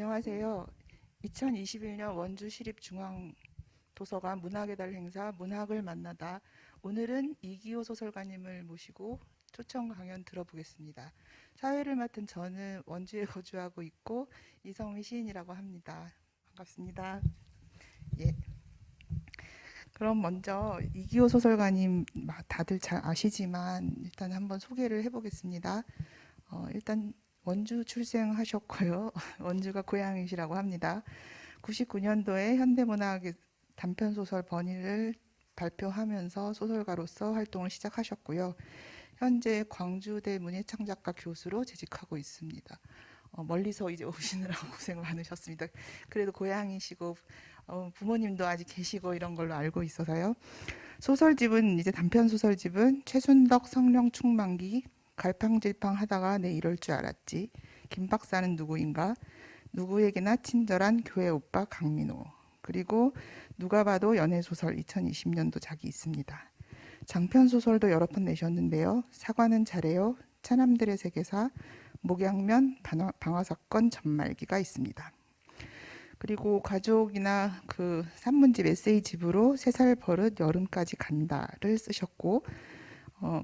안녕하세요. 2021년 원주시립중앙도서관 문학의 달 행사 문학을 만나다. 오늘은 이기호 소설가님을 모시고 초청 강연 들어보겠습니다. 사회를 맡은 저는 원주에 거주하고 있고 이성미 시인이라고 합니다. 반갑습니다. 예. 그럼 먼저 이기호 소설가님 다들 잘 아시지만 일단 한번 소개를 해보겠습니다. 일단 원주 출생하셨고요. 원주가 고향이시라고 합니다. 99년도에 현대문학의 단편소설 번일을 발표하면서 소설가로서 활동을 시작하셨고요. 현재 광주대 문예창작과 교수로 재직하고 있습니다. 멀리서 이제 오시느라고 고생 많으셨습니다. 그래도 고향이시고 부모님도 아직 계시고 이런 걸로 알고 있어서요. 소설집은 이제 단편 소설집은 최순덕 성령 충만기, 갈팡질팡 하다가 내 이럴 줄 알았지, 김 박사는 누구인가, 누구에게나 친절한 교회 오빠 강민호, 그리고 누가 봐도 연애소설 2020년도작이 있습니다. 장편소설도 여러 편 내셨는데요. 사과는 잘해요, 차남들의 세계사, 목양면, 방화사건 전말기가 있습니다. 그리고 가족이나 그 산문집 에세이집으로 3살 버릇 여름까지 간다를 쓰셨고,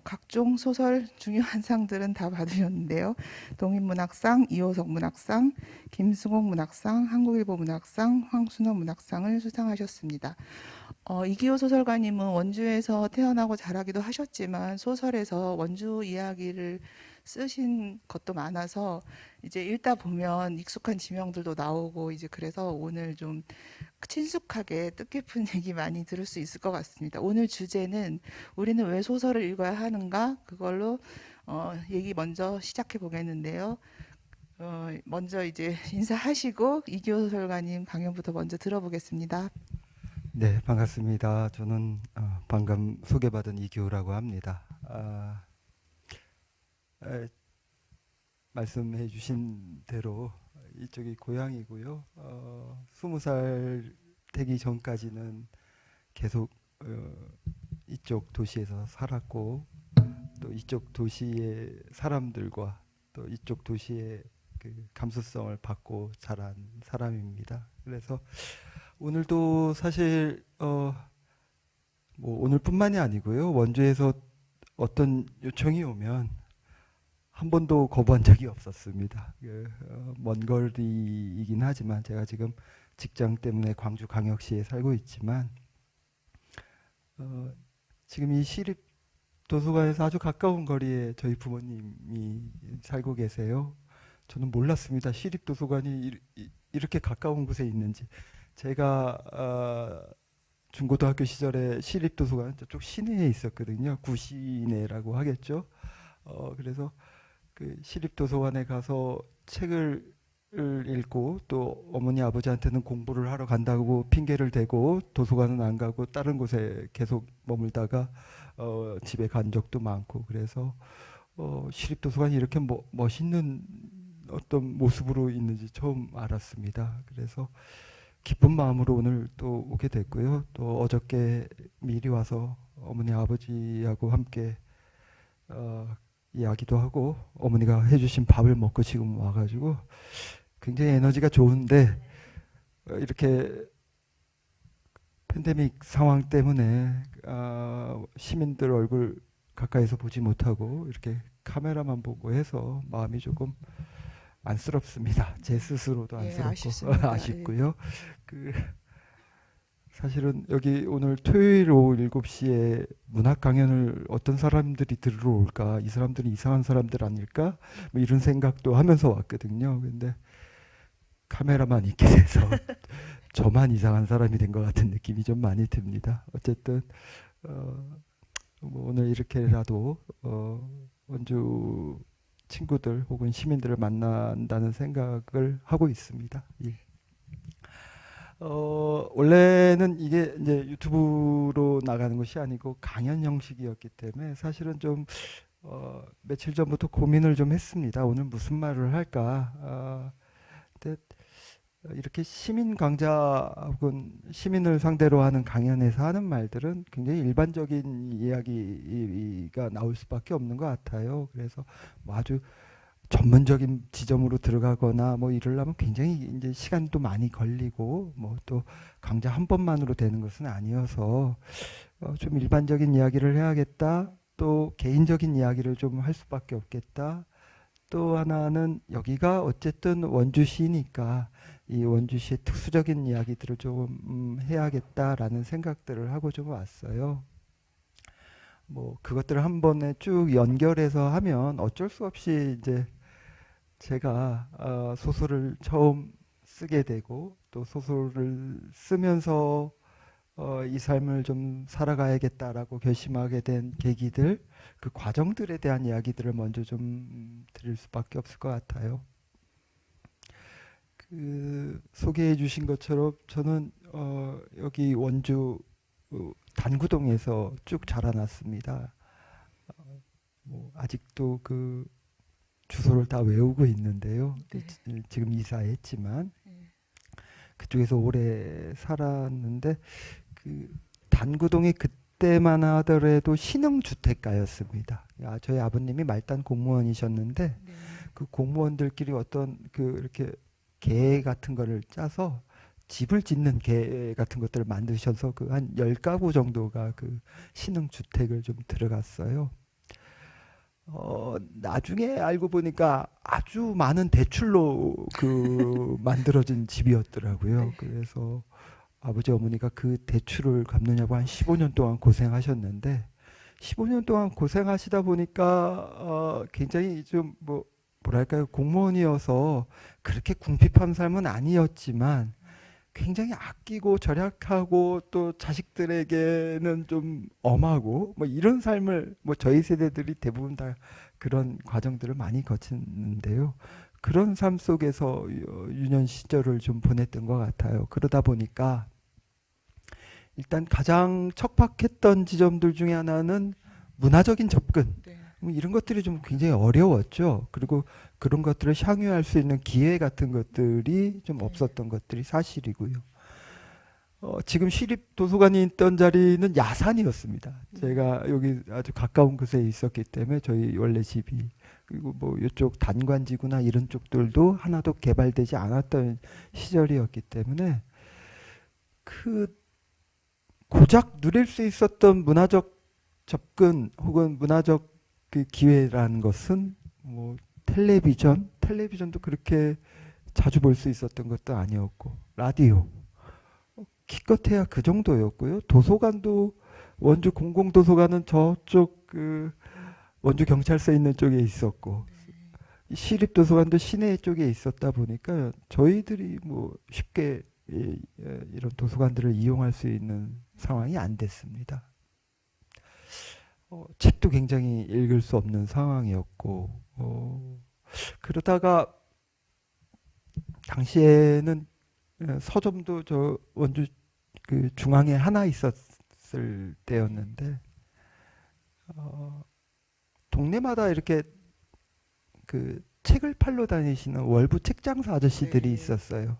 각종 소설 중요한 상들은 다 받으셨는데요. 동인문학상, 이호석 문학상, 김승옥 문학상, 한국일보 문학상, 황순호 문학상을 수상하셨습니다. 이기호 소설가님은 원주에서 태어나고 자라기도 하셨지만 소설에서 원주 이야기를 쓰신 것도 많아서 이제 읽다 보면 익숙한 지명들도 나오고 이제 그래서 오늘 좀 친숙하게 뜻깊은 얘기 많이 들을 수 있을 것 같습니다. 오늘 주제는 우리는 왜 소설을 읽어야 하는가, 그걸로 얘기 먼저 시작해 보겠는데요. 먼저 이제 인사하시고 이기호 소설가님 강연부터 먼저 들어보겠습니다. 네, 반갑습니다. 저는 방금 소개받은 이기호라고 합니다. 말씀해 주신 대로 이쪽이 고향이고요. 20살 되기 전까지는 계속 이쪽 도시에서 살았고, 또 이쪽 도시의 사람들과 또 이쪽 도시의 그 감수성을 받고 자란 사람입니다. 그래서 오늘도 사실 뭐 오늘뿐만이 아니고요. 원주에서 어떤 요청이 오면 한 번도 거부한 적이 없었습니다. 먼 거리이긴 하지만 제가 지금 직장 때문에 광주 광역시에 살고 있지만 지금 이 시립 도서관에서 아주 가까운 거리에 저희 부모님이 살고 계세요. 저는 몰랐습니다. 시립 도서관이 이렇게 가까운 곳에 있는지. 제가 중고등학교 시절에 시립도서관 저쪽 시내에 있었거든요. 구시내라고 하겠죠. 그래서 그 시립도서관에 가서 책을 읽고 또 어머니 아버지한테는 공부를 하러 간다고 핑계를 대고 도서관은 안 가고 다른 곳에 계속 머물다가 집에 간 적도 많고, 그래서 시립도서관이 이렇게 멋있는 어떤 모습으로 있는지 처음 알았습니다. 그래서 기쁜 마음으로 오늘 또 오게 됐고요. 또 어저께 미리 와서 어머니 아버지하고 함께 이야기도 하고 어머니가 해주신 밥을 먹고 지금 와가지고 굉장히 에너지가 좋은데, 이렇게 팬데믹 상황 때문에 시민들 얼굴 가까이서 보지 못하고 이렇게 카메라만 보고 해서 마음이 조금 안쓰럽습니다. 제 스스로도 예, 안쓰럽고 아쉽습니다. 아쉽고요. 그 사실은 여기 오늘 토요일 오후 7시에 문학 강연을 어떤 사람들이 들으러 올까? 이 사람들은 이상한 사람들 아닐까? 뭐 이런 생각도 하면서 왔거든요. 근데 카메라만 있게 돼서 저만 이상한 사람이 된 것 같은 느낌이 좀 많이 듭니다. 어쨌든 뭐 오늘 이렇게라도 원주 친구들 혹은 시민들을 만난다는 생각을 하고 있습니다. 예. 원래는 이게 이제 유튜브로 나가는 것이 아니고 강연 형식이었기 때문에 사실은 좀 며칠 전부터 고민을 좀 했습니다. 오늘 무슨 말을 할까? 근데 이렇게 시민 강좌 혹은 시민을 상대로 하는 강연에서 하는 말들은 굉장히 일반적인 이야기가 나올 수밖에 없는 것 같아요. 그래서 뭐 아주 전문적인 지점으로 들어가거나 뭐 이러려면 굉장히 이제 시간도 많이 걸리고 뭐 또 강좌 한 번만으로 되는 것은 아니어서 좀 일반적인 이야기를 해야겠다. 또 개인적인 이야기를 좀 할 수밖에 없겠다. 또 하나는 여기가 어쨌든 원주시니까 이 원주시의 특수적인 이야기들을 좀 해야겠다라는 생각들을 하고 좀 왔어요. 뭐 그것들을 한 번에 쭉 연결해서 하면 어쩔 수 없이 이제 제가 소설을 처음 쓰게 되고 또 소설을 쓰면서 이 삶을 좀 살아가야겠다라고 결심하게 된 계기들, 그 과정들에 대한 이야기들을 먼저 좀 드릴 수밖에 없을 것 같아요. 그 소개해 주신 것처럼 저는 여기 원주 단구동에서 쭉 자라났습니다. 뭐 아직도 그 주소를 다 외우고 있는데요. 네. 지금 이사했지만 네. 그쪽에서 오래 살았는데 그 단구동이 그때만 하더라도 신흥주택가였습니다. 저희 아버님이 말단 공무원이셨는데 네. 그 공무원들끼리 어떤 그 이렇게 계 같은 거를 짜서 집을 짓는 계 같은 것들을 만드셔서 그 한 10가구 정도가 그 신흥주택을 좀 들어갔어요. 나중에 알고 보니까 아주 많은 대출로 그 만들어진 집이었더라고요. 네. 그래서 아버지 어머니가 그 대출을 갚느냐고 한 15년 동안 고생하셨는데 15년 동안 고생하시다 보니까 굉장히 좀 뭐랄까요, 공무원이어서 그렇게 궁핍한 삶은 아니었지만 굉장히 아끼고 절약하고 또 자식들에게는 좀 엄하고 뭐 이런 삶을 뭐 저희 세대들이 대부분 다 그런 과정들을 많이 거치는데요. 그런 삶 속에서 유년 시절을 좀 보냈던 것 같아요. 그러다 보니까 일단 가장 척박했던 지점들 중에 하나는 문화적인 접근. 네. 뭐 이런 것들이 좀 굉장히 어려웠죠. 그리고 그런 것들을 향유할 수 있는 기회 같은 것들이 좀 네. 없었던 것들이 사실이고요. 지금 시립 도서관이 있던 자리는 야산이었습니다. 제가 여기 아주 가까운 곳에 있었기 때문에 저희 원래 집이, 그리고 뭐 이쪽 단관지구나 이런 쪽들도 하나도 개발되지 않았던 시절이었기 때문에 그 고작 누릴 수 있었던 문화적 접근 혹은 문화적 그 기회라는 것은 뭐 텔레비전도 그렇게 자주 볼 수 있었던 것도 아니었고, 라디오 기껏해야 그 정도였고요. 도서관도 원주 공공도서관은 저쪽 그 원주 경찰서 있는 쪽에 있었고, 시립도서관도 시내 쪽에 있었다 보니까 저희들이 뭐 쉽게 이런 도서관들을 이용할 수 있는 상황이 안 됐습니다. 책도 굉장히 읽을 수 없는 상황이었고, 그러다가 당시에는 서점도 저 원주 그 중앙에 하나 있었을 때였는데 동네마다 이렇게 그 책을 팔러 다니시는 월부 책장사 아저씨들이 네. 있었어요.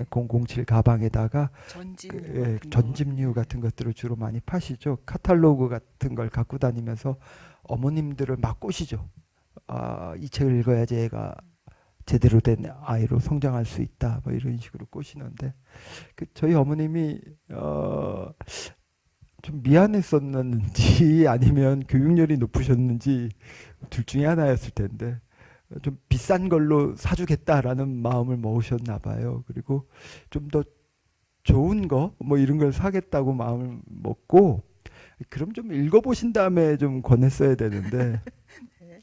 007 가방에다가 전집류 같은 전집류 거. 같은 것들을 주로 많이 파시죠. 카탈로그 같은 걸 갖고 다니면서 어머님들을 막 꼬시죠. 이 책을 읽어야지 애가 제대로 된 아이로 성장할 수 있다. 뭐 이런 식으로 꼬시는데 저희 어머님이 좀 미안했었는지 아니면 교육열이 높으셨는지 둘 중에 하나였을 텐데 좀 비싼 걸로 사주겠다라는 마음을 먹으셨나 봐요. 그리고 좀 더 좋은 거 뭐 이런 걸 사겠다고 마음을 먹고, 그럼 좀 읽어보신 다음에 좀 권했어야 되는데 네.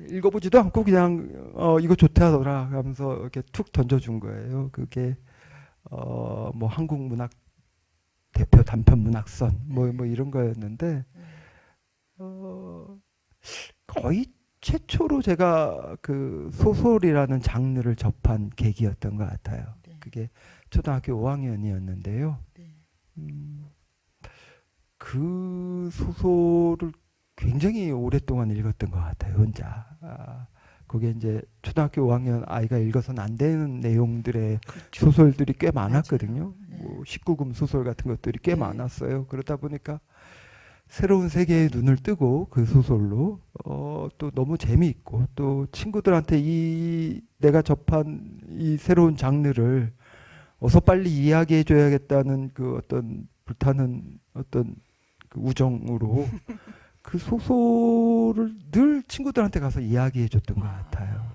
읽어보지도 않고 그냥 이거 좋다더라 하면서 이렇게 툭 던져준 거예요. 그게 뭐 한국 문학 대표 단편 문학선 뭐 이런 거였는데 거의 최초로 제가 그 소설이라는 장르를 접한 계기였던 것 같아요. 네. 그게 초등학교 5학년이었는데요. 네. 그 소설을 굉장히 오랫동안 읽었던 것 같아요, 혼자. 거기에 이제 초등학교 5학년 아이가 읽어서는 안 되는 내용들의 그렇죠. 소설들이 꽤 많았거든요. 맞아요. 네. 뭐 19금 소설 같은 것들이 꽤 네. 많았어요. 그러다 보니까 새로운 세계에 눈을 뜨고 그 소설로 또 너무 재미있고 또 친구들한테 이 내가 접한 이 새로운 장르를 어서 빨리 이야기해 줘야겠다는 그 어떤 불타는 어떤 그 우정으로 그 소설을 늘 친구들한테 가서 이야기해 줬던 것 같아요.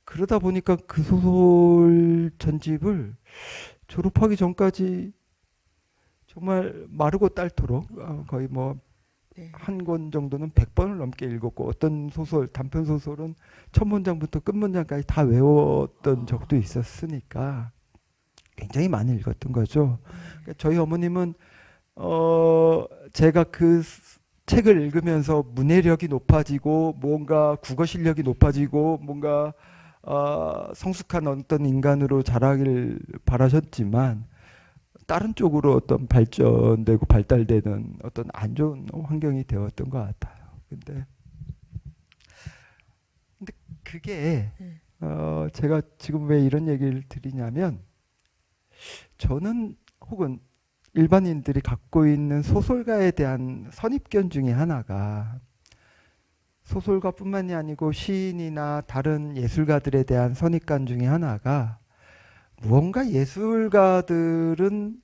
그러다 보니까 그 소설 전집을 졸업하기 전까지 정말 마르고 닳도록 거의 뭐 네. 한 권 정도는 100번을 넘게 읽었고 어떤 소설, 단편 소설은 첫 문장부터 끝 문장까지 다 외웠던 적도 있었으니까 굉장히 많이 읽었던 거죠. 그러니까 저희 어머님은 제가 그 책을 읽으면서 문해력이 높아지고 뭔가 국어 실력이 높아지고 뭔가 성숙한 어떤 인간으로 자라길 바라셨지만 다른 쪽으로 어떤 발전되고 발달되는 어떤 안 좋은 환경이 되었던 것 같아요. 근데 그게 제가 지금 왜 이런 얘기를 드리냐면 저는 혹은 일반인들이 갖고 있는 소설가에 대한 선입견 중에 하나가 소설가뿐만이 아니고 시인이나 다른 예술가들에 대한 선입견 중에 하나가 무언가 예술가들은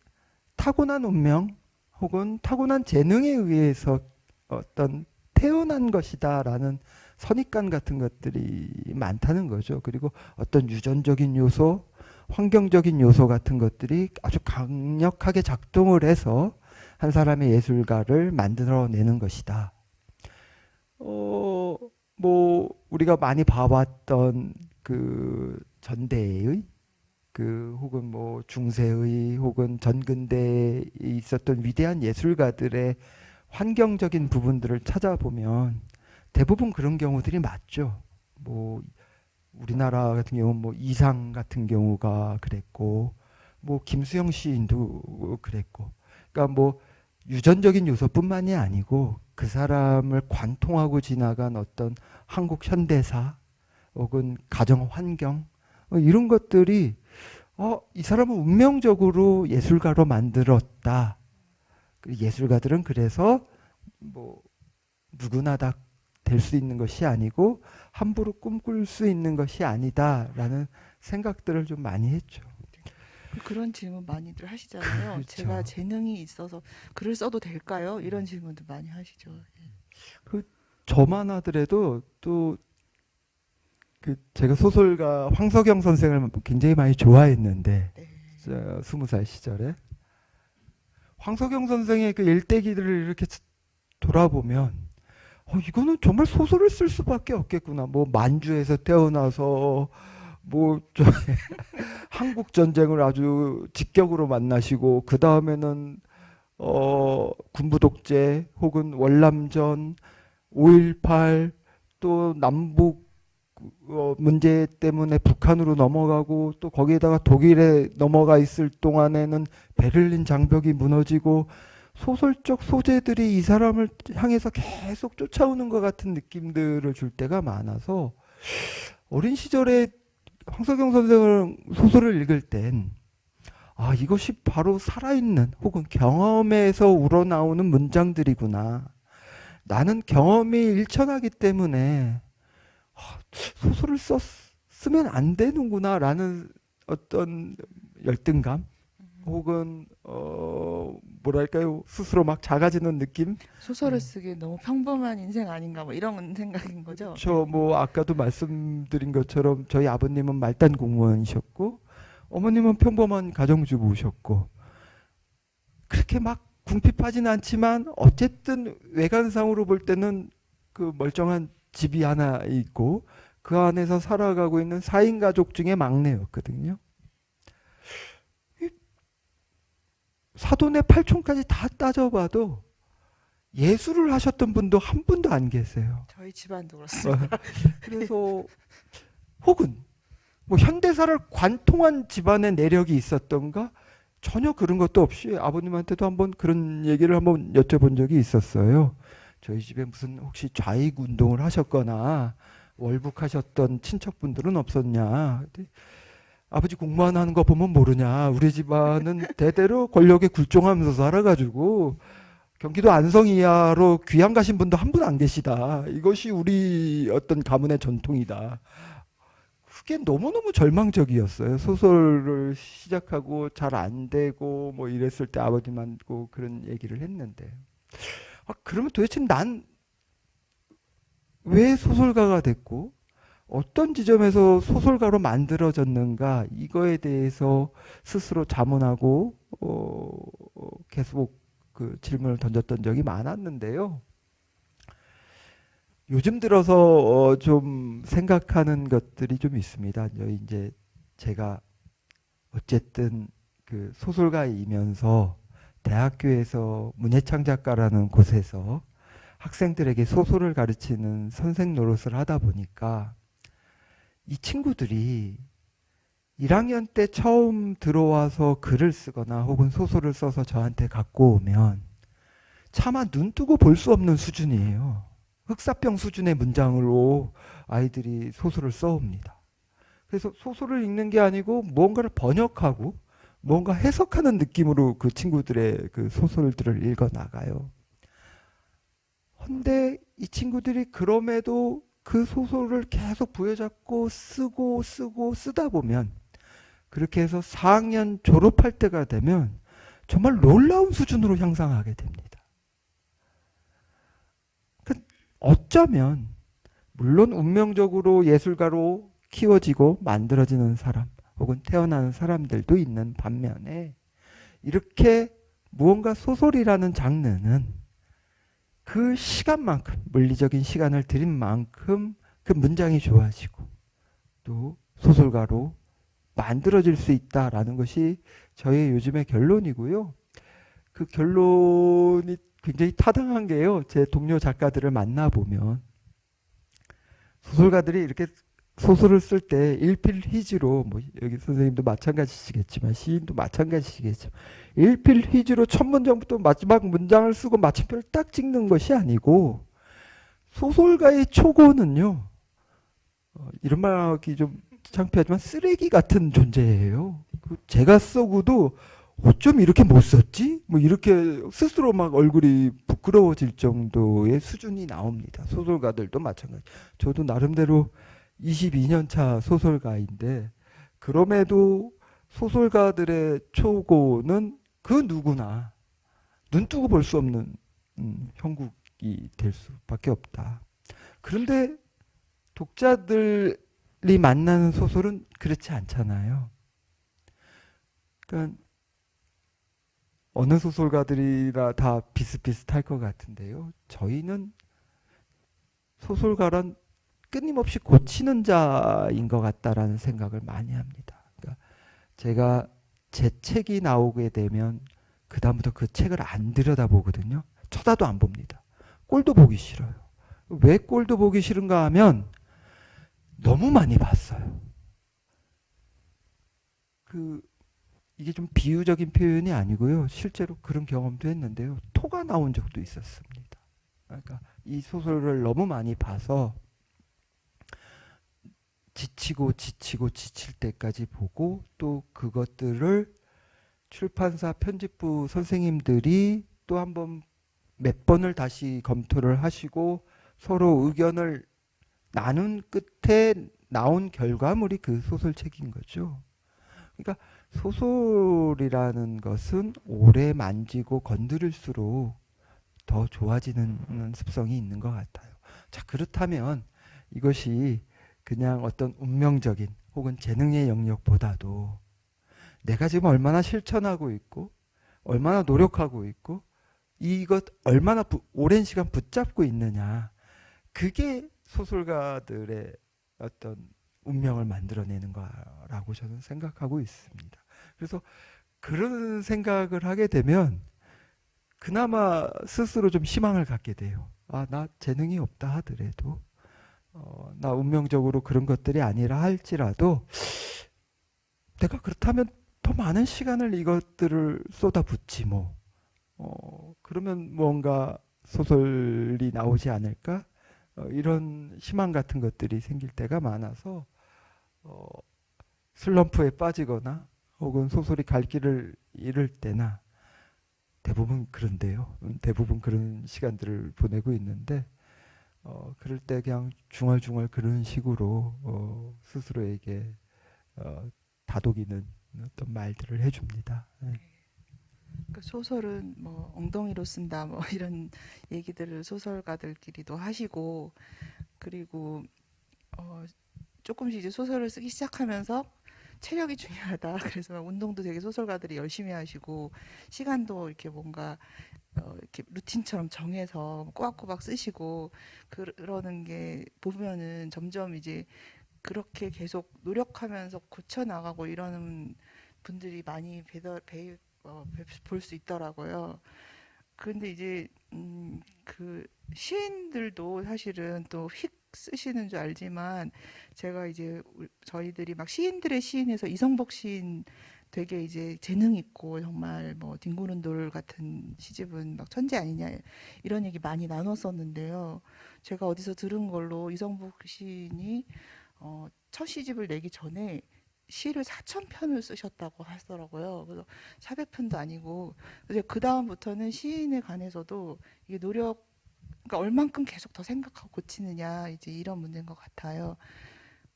타고난 운명 혹은 타고난 재능에 의해서 어떤 태어난 것이다라는 선입견 같은 것들이 많다는 거죠. 그리고 어떤 유전적인 요소, 환경적인 요소 같은 것들이 아주 강력하게 작동을 해서 한 사람의 예술가를 만들어내는 것이다. 뭐 우리가 많이 봐왔던 그 전대의 그 혹은 뭐 중세의 혹은 전근대에 있었던 위대한 예술가들의 환경적인 부분들을 찾아보면 대부분 그런 경우들이 맞죠. 뭐 우리나라 같은 경우는 뭐 이상 같은 경우가 그랬고 뭐 김수영 시인도 그랬고 그러니까 뭐 유전적인 요소뿐만이 아니고 그 사람을 관통하고 지나간 어떤 한국 현대사 혹은 가정 환경 이런 것들이 이 사람은 운명적으로 예술가로 만들었다. 예술가들은 그래서 뭐 누구나 다 될 수 있는 것이 아니고 함부로 꿈꿀 수 있는 것이 아니다라는 생각들을 좀 많이 했죠. 그런 질문 많이들 하시잖아요. 그렇죠. 제가 재능이 있어서 글을 써도 될까요? 이런 질문도 많이 하시죠. 저만 하더라도 또 그 제가 소설가 황석영 선생을 굉장히 많이 좋아했는데 네. 20살 시절에 황석영 선생의 그 일대기들을 이렇게 돌아보면 이거는 정말 소설을 쓸 수밖에 없겠구나. 뭐 만주에서 태어나서 뭐 한국 전쟁을 아주 직격으로 만나시고 그 다음에는 군부 독재 혹은 월남전 5.18 또 남북 문제 때문에 북한으로 넘어가고 또 거기에다가 독일에 넘어가 있을 동안에는 베를린 장벽이 무너지고 소설적 소재들이 이 사람을 향해서 계속 쫓아오는 것 같은 느낌들을 줄 때가 많아서 어린 시절에 황석영 선생을 소설을 읽을 땐 이것이 바로 살아있는 혹은 경험에서 우러나오는 문장들이구나. 나는 경험이 일천하기 때문에 소설을 쓰면 안 되는구나 라는 어떤 열등감 혹은 뭐랄까요 스스로 막 작아지는 느낌. 소설을 쓰기에 너무 평범한 인생 아닌가 뭐 이런 생각인 거죠. 저 뭐 아까도 말씀드린 것처럼 저희 아버님은 말단 공무원이셨고 어머님은 평범한 가정주부셨고 그렇게 막 궁핍하진 않지만 어쨌든 외관상으로 볼 때는 그 멀쩡한 집이 하나 있고 그 안에서 살아가고 있는 4인 가족 중에 막내였거든요. 사돈의 팔촌까지 다 따져봐도 예술을 하셨던 분도 한 분도 안 계세요. 저희 집안도 그렇습니다. 그래서 혹은 뭐 현대사를 관통한 집안의 내력이 있었던가 전혀 그런 것도 없이 아버님한테도 한번 그런 얘기를 한번 여쭤본 적이 있었어요. 저희 집에 무슨 혹시 좌익 운동을 하셨거나 월북하셨던 친척분들은 없었냐. 아버지 공무원 하는 거 보면 모르냐. 우리 집안은 대대로 권력에 굴종하면서 살아가지고 경기도 안성 이하로 귀향 가신 분도 한 분 안 계시다. 이것이 우리 어떤 가문의 전통이다. 그게 너무너무 절망적이었어요. 소설을 시작하고 잘 안 되고 뭐 이랬을 때 아버님하고 그런 얘기를 했는데. 그러면 도대체 난 왜 소설가가 됐고 어떤 지점에서 소설가로 만들어졌는가 이거에 대해서 스스로 자문하고 계속 그 질문을 던졌던 적이 많았는데요. 요즘 들어서 좀 생각하는 것들이 좀 있습니다. 이제 제가 어쨌든 그 소설가이면서 대학교에서 문예창작과라는 곳에서 학생들에게 소설을 가르치는 선생 노릇을 하다 보니까 이 친구들이 1학년 때 처음 들어와서 글을 쓰거나 혹은 소설을 써서 저한테 갖고 오면 차마 눈 뜨고 볼 수 없는 수준이에요. 흑사병 수준의 문장으로 아이들이 소설을 써옵니다. 그래서 소설을 읽는 게 아니고 무언가를 번역하고 뭔가 해석하는 느낌으로 그 친구들의 그 소설들을 읽어 나가요. 근데 이 친구들이 그럼에도 그 소설을 계속 부여잡고 쓰고 쓰다 보면 그렇게 해서 4학년 졸업할 때가 되면 정말 놀라운 수준으로 향상하게 됩니다. 어쩌면 물론 운명적으로 예술가로 키워지고 만들어지는 사람 혹은 태어나는 사람들도 있는 반면에 이렇게 무언가 소설이라는 장르는 그 시간만큼 물리적인 시간을 들인 만큼 그 문장이 좋아지고 또 소설가로 만들어질 수 있다라는 것이 저의 요즘의 결론이고요. 그 결론이 굉장히 타당한 게요. 제 동료 작가들을 만나보면 소설가들이 이렇게 소설을 쓸 때 일필휘지로 뭐 여기 선생님도 마찬가지시겠지만 시인도 마찬가지시겠지만 일필휘지로 첫 문장부터 마지막 문장을 쓰고 마침표를 딱 찍는 것이 아니고 소설가의 초고는요. 이런 말 하기 좀 창피하지만 쓰레기 같은 존재예요. 제가 써고도 어쩜 이렇게 못 썼지? 뭐 이렇게 스스로 막 얼굴이 부끄러워질 정도의 수준이 나옵니다. 소설가들도 마찬가지. 저도 나름대로 22년 차 소설가인데 그럼에도 소설가들의 초고는 그 누구나 눈 뜨고 볼 수 없는 형국이 될 수밖에 없다. 그런데 독자들이 만나는 소설은 그렇지 않잖아요. 그러니까 어느 소설가들이라 다 비슷비슷할 것 같은데요. 저희는 소설가란 끊임없이 고치는 자인 것 같다라는 생각을 많이 합니다. 그러니까 제가 제 책이 나오게 되면 그 다음부터 그 책을 안 들여다보거든요. 쳐다도 안 봅니다. 꼴도 보기 싫어요. 왜 꼴도 보기 싫은가 하면 너무 많이 봤어요. 이게 좀 비유적인 표현이 아니고요. 실제로 그런 경험도 했는데요. 토가 나온 적도 있었습니다. 그러니까 이 소설을 너무 많이 봐서 지치고 지칠 때까지 보고 또 그것들을 출판사 편집부 선생님들이 또 한번 몇 번을 다시 검토를 하시고 서로 의견을 나눈 끝에 나온 결과물이 그 소설책인 거죠. 그러니까 소설이라는 것은 오래 만지고 건드릴수록 더 좋아지는 습성이 있는 것 같아요. 자, 그렇다면 이것이 그냥 어떤 운명적인 혹은 재능의 영역보다도 내가 지금 얼마나 실천하고 있고 얼마나 노력하고 있고 이것 얼마나 오랜 시간 붙잡고 있느냐, 그게 소설가들의 어떤 운명을 만들어내는 거라고 저는 생각하고 있습니다. 그래서 그런 생각을 하게 되면 그나마 스스로 좀 희망을 갖게 돼요. 나 재능이 없다 하더라도 나 운명적으로 그런 것들이 아니라 할지라도 내가 그렇다면 더 많은 시간을 이것들을 쏟아붓지 뭐. 그러면 뭔가 소설이 나오지 않을까? 이런 희망 같은 것들이 생길 때가 많아서 슬럼프에 빠지거나 혹은 소설이 갈 길을 잃을 때나 대부분 그런데요. 대부분 그런 시간들을 보내고 있는데 그럴 때 그냥 중얼중얼 그런 식으로 스스로에게 다독이는 어떤 말들을 해줍니다. 네. 그러니까 소설은 뭐 엉덩이로 쓴다 뭐 이런 얘기들을 소설가들끼리도 하시고, 그리고 어, 조금씩 이제 소설을 쓰기 시작하면서 체력이 중요하다. 그래서 막 운동도 되게 소설가들이 열심히 하시고, 시간도 이렇게 뭔가 이렇게 루틴처럼 정해서 꼬박꼬박 쓰시고 그러는 게 보면은 점점 이제 그렇게 계속 노력하면서 고쳐 나가고 이러는 분들이 많이 볼 수 있더라고요. 그런데 이제 그 시인들도 사실은 또 휙 쓰시는 줄 알지만, 제가 이제 저희들이 막 시인들의 시인에서 이성복 시인 되게 이제 재능 있고 정말 뭐 딩구른돌 같은 시집은 막 천재 아니냐 이런 얘기 많이 나눴었는데요. 제가 어디서 들은 걸로 이성복 시인이 첫 시집을 내기 전에 시를 4,000편을 쓰셨다고 하더라고요. 그래서 400편도 아니고, 그 다음부터는 시인에 관해서도 이게 그러니까 얼만큼 계속 더 생각하고 고치느냐 이제 이런 문제인 것 같아요.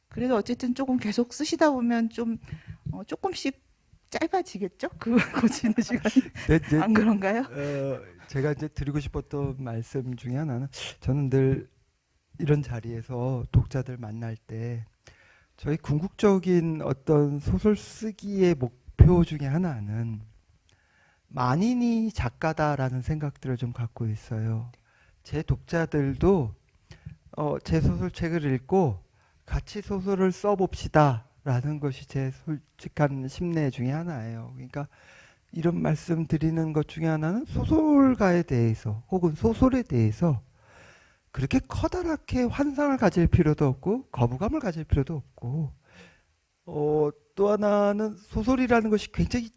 그래도 어쨌든 조금 계속 쓰시다 보면 좀 조금씩 짧아지겠죠? 그 고치는 시간이. 네, 안 그런가요? 제가 이제 드리고 싶었던 말씀 중에 하나는 저는 늘 이런 자리에서 독자들 만날 때 저희 궁극적인 어떤 소설 쓰기의 목표 중에 하나는 만인이 작가다라는 생각들을 좀 갖고 있어요. 제 독자들도 제 소설책을 읽고 같이 소설을 써봅시다라는 것이 제 솔직한 심내 중에 하나예요. 그러니까 이런 말씀 드리는 것 중에 하나는 소설가에 대해서 혹은 소설에 대해서 그렇게 커다랗게 환상을 가질 필요도 없고 거부감을 가질 필요도 없고, 또 하나는 소설이라는 것이 굉장히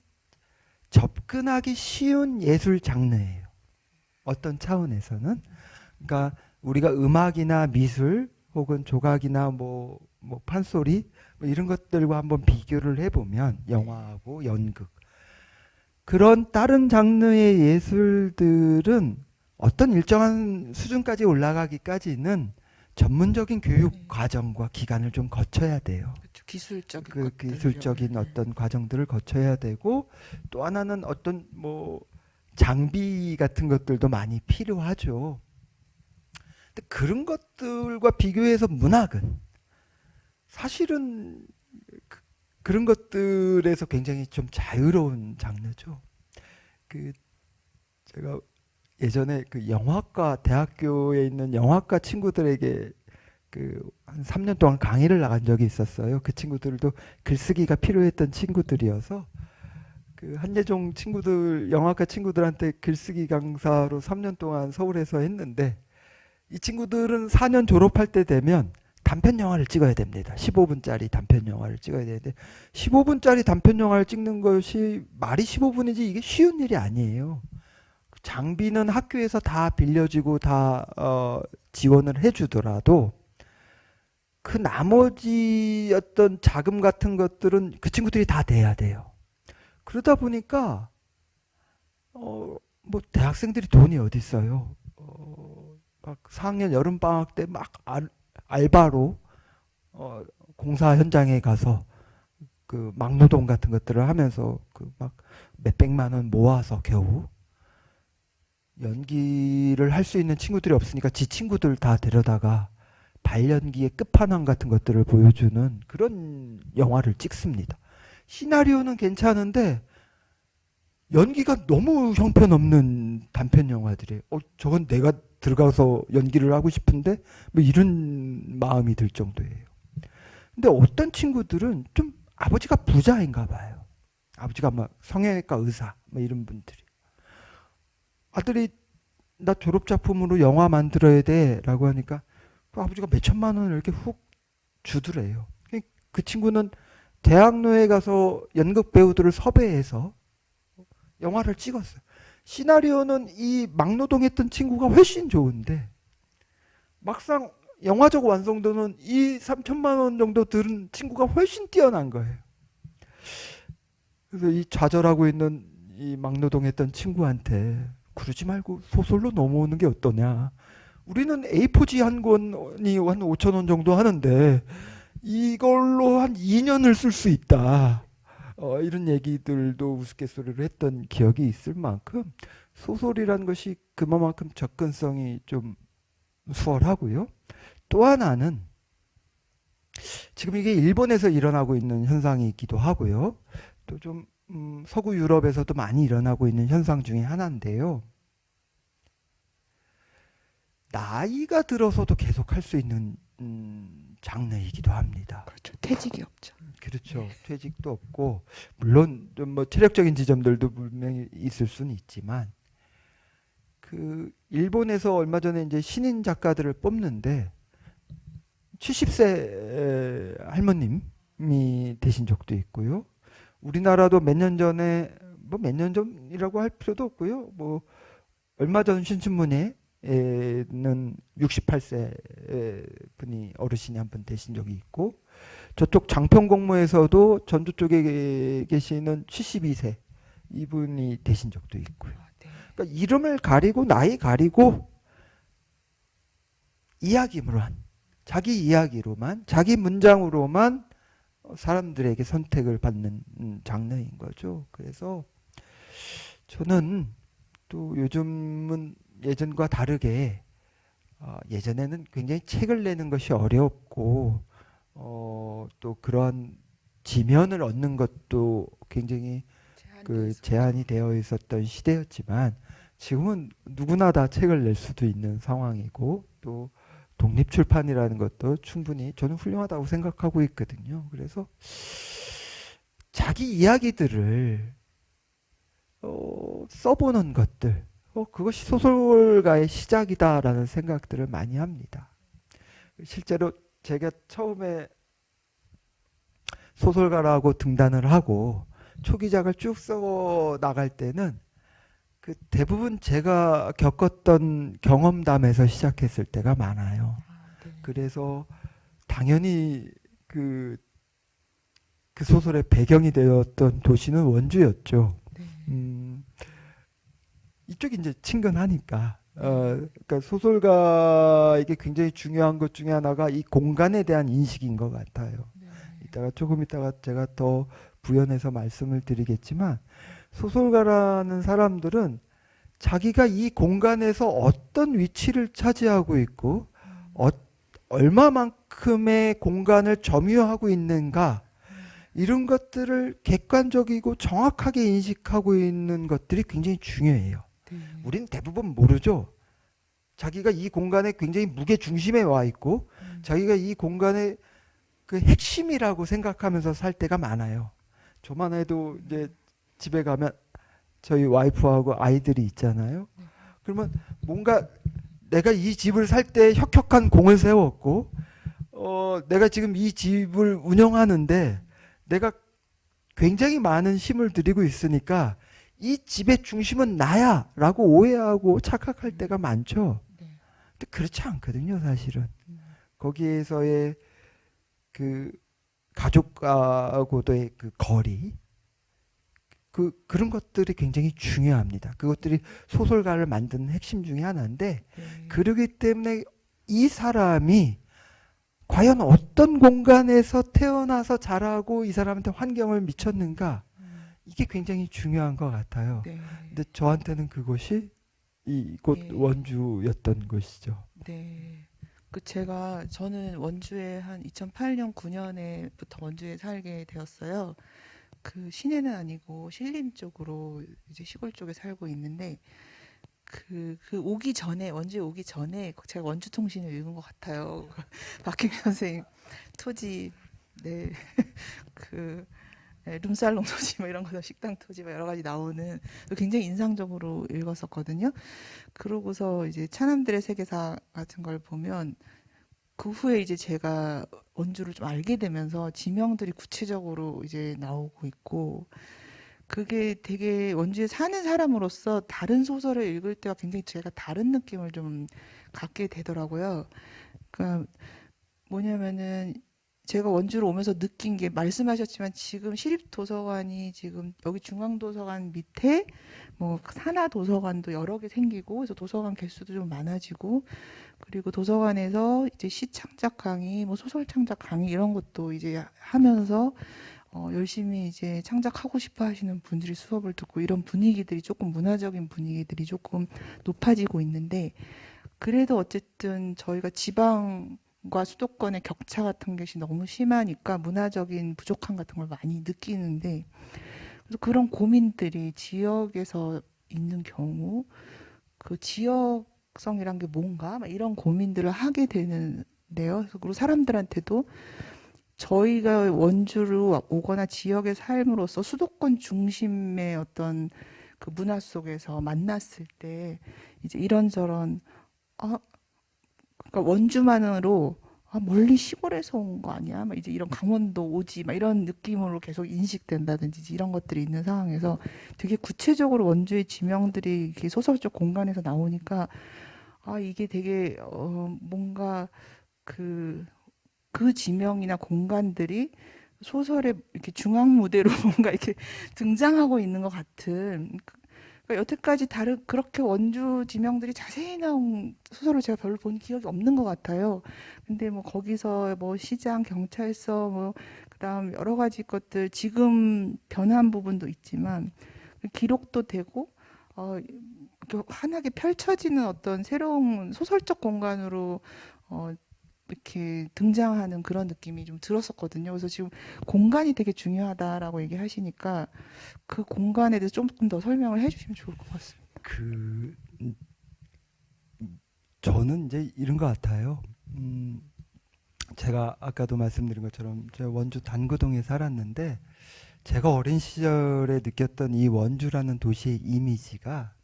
접근하기 쉬운 예술 장르예요. 어떤 차원에서는. 그러니까 우리가 음악이나 미술 혹은 조각이나 뭐 판소리 뭐 이런 것들과 한번 비교를 해보면, 영화하고 연극, 그런 다른 장르의 예술들은 어떤 일정한 수준까지 올라가기까지는 전문적인 교육 네. 과정과 기간을 좀 거쳐야 돼요. 그렇죠. 기술적인 그 것들. 기술적인 어떤 과정들을 거쳐야 되고, 또 하나는 어떤 뭐 장비 같은 것들도 많이 필요하죠. 근데 그런 것들과 비교해서 문학은 사실은 그런 것들에서 굉장히 좀 자유로운 장르죠. 그 제가 예전에 그 영화과, 대학교에 있는 영화과 친구들에게 그 한 3년 동안 강의를 나간 적이 있었어요. 그 친구들도 글쓰기가 필요했던 친구들이어서 그 한예종 친구들, 영화과 친구들한테 글쓰기 강사로 3년 동안 서울에서 했는데, 이 친구들은 4년 졸업할 때 되면 단편 영화를 찍어야 됩니다. 15분짜리 단편 영화를 찍어야 되는데, 15분짜리 단편 영화를 찍는 것이 말이 15분이지 이게 쉬운 일이 아니에요. 장비는 학교에서 다 빌려주고 다 지원을 해주더라도 그 나머지 어떤 자금 같은 것들은 그 친구들이 다 내야 돼요. 그러다 보니까 뭐 대학생들이 돈이 어디 있어요. 막 4학년 여름 방학 때 막 알바로 공사 현장에 가서 그 막노동 같은 것들을 하면서 그 막 몇백만 원 모아서 겨우 연기를 할 수 있는 친구들이 없으니까 지 친구들 다 데려다가 발연기의 끝판왕 같은 것들을 보여주는 그런 영화를 찍습니다. 시나리오는 괜찮은데 연기가 너무 형편없는 단편 영화들이에요. 저건 내가 들어가서 연기를 하고 싶은데 뭐 이런 마음이 들 정도예요. 근데 어떤 친구들은 좀 아버지가 부자인가 봐요. 아버지가 막 성형외과 의사 뭐 이런 분들이, 아들이 나 졸업작품으로 영화 만들어야 돼 라고 하니까 그 아버지가 몇 천만 원을 이렇게 훅 주더래요. 그 친구는 대학로에 가서 연극 배우들을 섭외해서 영화를 찍었어요. 시나리오는 이 막노동했던 친구가 훨씬 좋은데 막상 영화적 완성도는 이 3천만 원 정도 들은 친구가 훨씬 뛰어난 거예요. 그래서 이 좌절하고 있는 이 막노동했던 친구한테 그러지 말고 소설로 넘어오는 게 어떠냐. 우리는 A4지 한 권이 한 5천 원 정도 하는데 이걸로 한 2년을 쓸 수 있다. 이런 얘기들도 우스갯소리로 했던 기억이 있을 만큼 소설이란 것이 그만큼 접근성이 좀 수월하고요. 또 하나는 지금 이게 일본에서 일어나고 있는 현상이기도 하고요. 또 좀 서구 유럽에서도 많이 일어나고 있는 현상 중에 하나인데요. 나이가 들어서도 계속 할 수 있는 장르이기도 합니다. 그렇죠. 퇴직이 없죠. 그렇죠. 퇴직도 없고 물론 좀 뭐 체력적인 지점들도 분명히 있을 수는 있지만 그 일본에서 얼마 전에 이제 신인 작가들을 뽑는데 70세 할머님이 되신 적도 있고요. 우리나라도 몇 년 전에 뭐 몇 년 전이라고 할 필요도 없고요. 뭐 얼마 전 신춘문예에는 68세 분이 어르신이 한 분 되신 적이 있고 저쪽 장평공무에서도 전주 쪽에 계시는 72세 이분이 되신 적도 있고요. 네. 그러니까 이름을 가리고 나이 가리고 이야기로만 자기 이야기로만 자기 문장으로만 사람들에게 선택을 받는 장르인 거죠. 그래서 저는 또 요즘은 예전과 다르게 예전에는 굉장히 책을 내는 것이 어렵고 또 그러한 지면을 얻는 것도 굉장히 그 제한이 되어 있었던 시대였지만 지금은 누구나 다 책을 낼 수도 있는 상황이고 또 독립출판이라는 것도 충분히 저는 훌륭하다고 생각하고 있거든요. 그래서 자기 이야기들을 써보는 것들 그것이 소설가의 시작이다라는 생각들을 많이 합니다. 실제로 제가 처음에 소설가라고 등단을 하고 초기작을 쭉 써 나갈 때는 그 대부분 제가 겪었던 경험담에서 시작했을 때가 많아요. 네. 그래서 당연히 그 소설의 배경이 되었던 도시는 원주였죠. 네. 이쪽이 이제 친근하니까. 그러니까 소설가에게 굉장히 중요한 것 중에 하나가 이 공간에 대한 인식인 것 같아요. 네. 조금 이따가 제가 더 부연해서 말씀을 드리겠지만 소설가라는 사람들은 자기가 이 공간에서 어떤 위치를 차지하고 있고 얼마만큼의 공간을 점유하고 있는가 이런 것들을 객관적이고 정확하게 인식하고 있는 것들이 굉장히 중요해요. 네. 우린 대부분 모르죠. 자기가 이 공간에 굉장히 무게 중심에 와 있고 자기가 이 공간의 그 핵심이라고 생각하면서 살 때가 많아요. 저만 해도 이제 집에 가면 저희 와이프하고 아이들이 있잖아요. 그러면 뭔가 내가 이 집을 살 때 혁혁한 공을 세웠고 내가 지금 이 집을 운영하는데 내가 굉장히 많은 힘을 들이고 있으니까 이 집의 중심은 나야 라고 오해하고 착각할 때가 많죠. 근데 그렇지 않거든요, 사실은. 거기에서의 그 가족하고도의 그 거리 그런 것들이 굉장히 중요합니다. 그것들이 소설가를 만드는 핵심 중에 하나인데 그러기 때문에 이 사람이 과연 어떤 공간에서 태어나서 자라고 이 사람한테 환경을 미쳤는가 이게 굉장히 중요한 것 같아요. 네. 근데 저한테는 그곳이 이곳 예. 원주였던 것이죠. 네. 저는 원주에 한 2008년 9년에부터 원주에 살게 되었어요. 그 시내는 아니고 신림 쪽으로 이제 시골 쪽에 살고 있는데 원주에 오기 전에 제가 원주통신을 읽은 것 같아요. 박혜경 선생님 토지, 네, 룸살롱 토지 뭐 이런 거 식당 토지 뭐 여러 가지 나오는 굉장히 인상적으로 읽었었거든요. 그러고서 이제 차남들의 세계사 같은 걸 보면 그 후에 이제 제가 원주를 좀 알게 되면서 지명들이 구체적으로 이제 나오고 있고 그게 되게 원주에 사는 사람으로서 다른 소설을 읽을 때와 굉장히 제가 다른 느낌을 좀 갖게 되더라고요. 그러니까 뭐냐면은 제가 원주로 오면서 느낀 게 말씀하셨지만 지금 시립도서관이 지금 여기 중앙도서관 밑에 뭐 산하도서관도 여러 개 생기고 그래서 도서관 개수도 좀 많아지고 그리고 도서관에서 이제 시 창작 강의, 뭐 소설 창작 강의 이런 것도 이제 하면서 열심히 이제 창작하고 싶어 하시는 분들이 수업을 듣고 이런 분위기들이 조금 문화적인 분위기들이 조금 높아지고 있는데 그래도 어쨌든 저희가 지방과 수도권의 격차 같은 것이 너무 심하니까 문화적인 부족함 같은 걸 많이 느끼는데 그래서 그런 고민들이 지역에서 있는 경우 그 지역성이란 게 뭔가 막 이런 고민들을 하게 되는데요. 그래서 그리고 사람들한테도 저희가 원주로 오거나 지역에 삶으로써 수도권 중심의 어떤 그 문화 속에서 만났을 때 이제 이런저런 아, 그러니까 원주만으로 멀리 시골에서 온 거 아니야? 막 이제 이런 강원도 오지 막 이런 느낌으로 계속 인식된다든지 이런 것들이 있는 상황에서 되게 구체적으로 원주의 지명들이 이렇게 소설적 공간에서 나오니까 이게 되게 뭔가 그 지명이나 공간들이 소설의 이렇게 중앙 무대로 뭔가 이렇게 등장하고 있는 것 같은 그러니까 여태까지 다른 그렇게 원주 지명들이 자세히 나온 소설을 제가 별로 본 기억이 없는 것 같아요. 근데 뭐 거기서 뭐 시장, 경찰서, 뭐 그다음 여러 가지 것들 지금 변한 부분도 있지만 기록도 되고 이렇게 환하게 펼쳐지는 어떤 새로운 소설적 공간으로 어, 이렇게 등장하는 그런 느낌이 좀 들었었거든요. 그래서 지금 공간이 되게 중요하다라고 얘기하시니까 그 공간에 대해서 조금 더 설명을 해주시면 좋을 것 같습니다. 그 저는 이제 이런 것 같아요. 제가 아까도 말씀드린 것처럼 제가 원주 단구동에 살았는데 제가 어린 시절에 느꼈던 이 원주라는 도시의 이미지가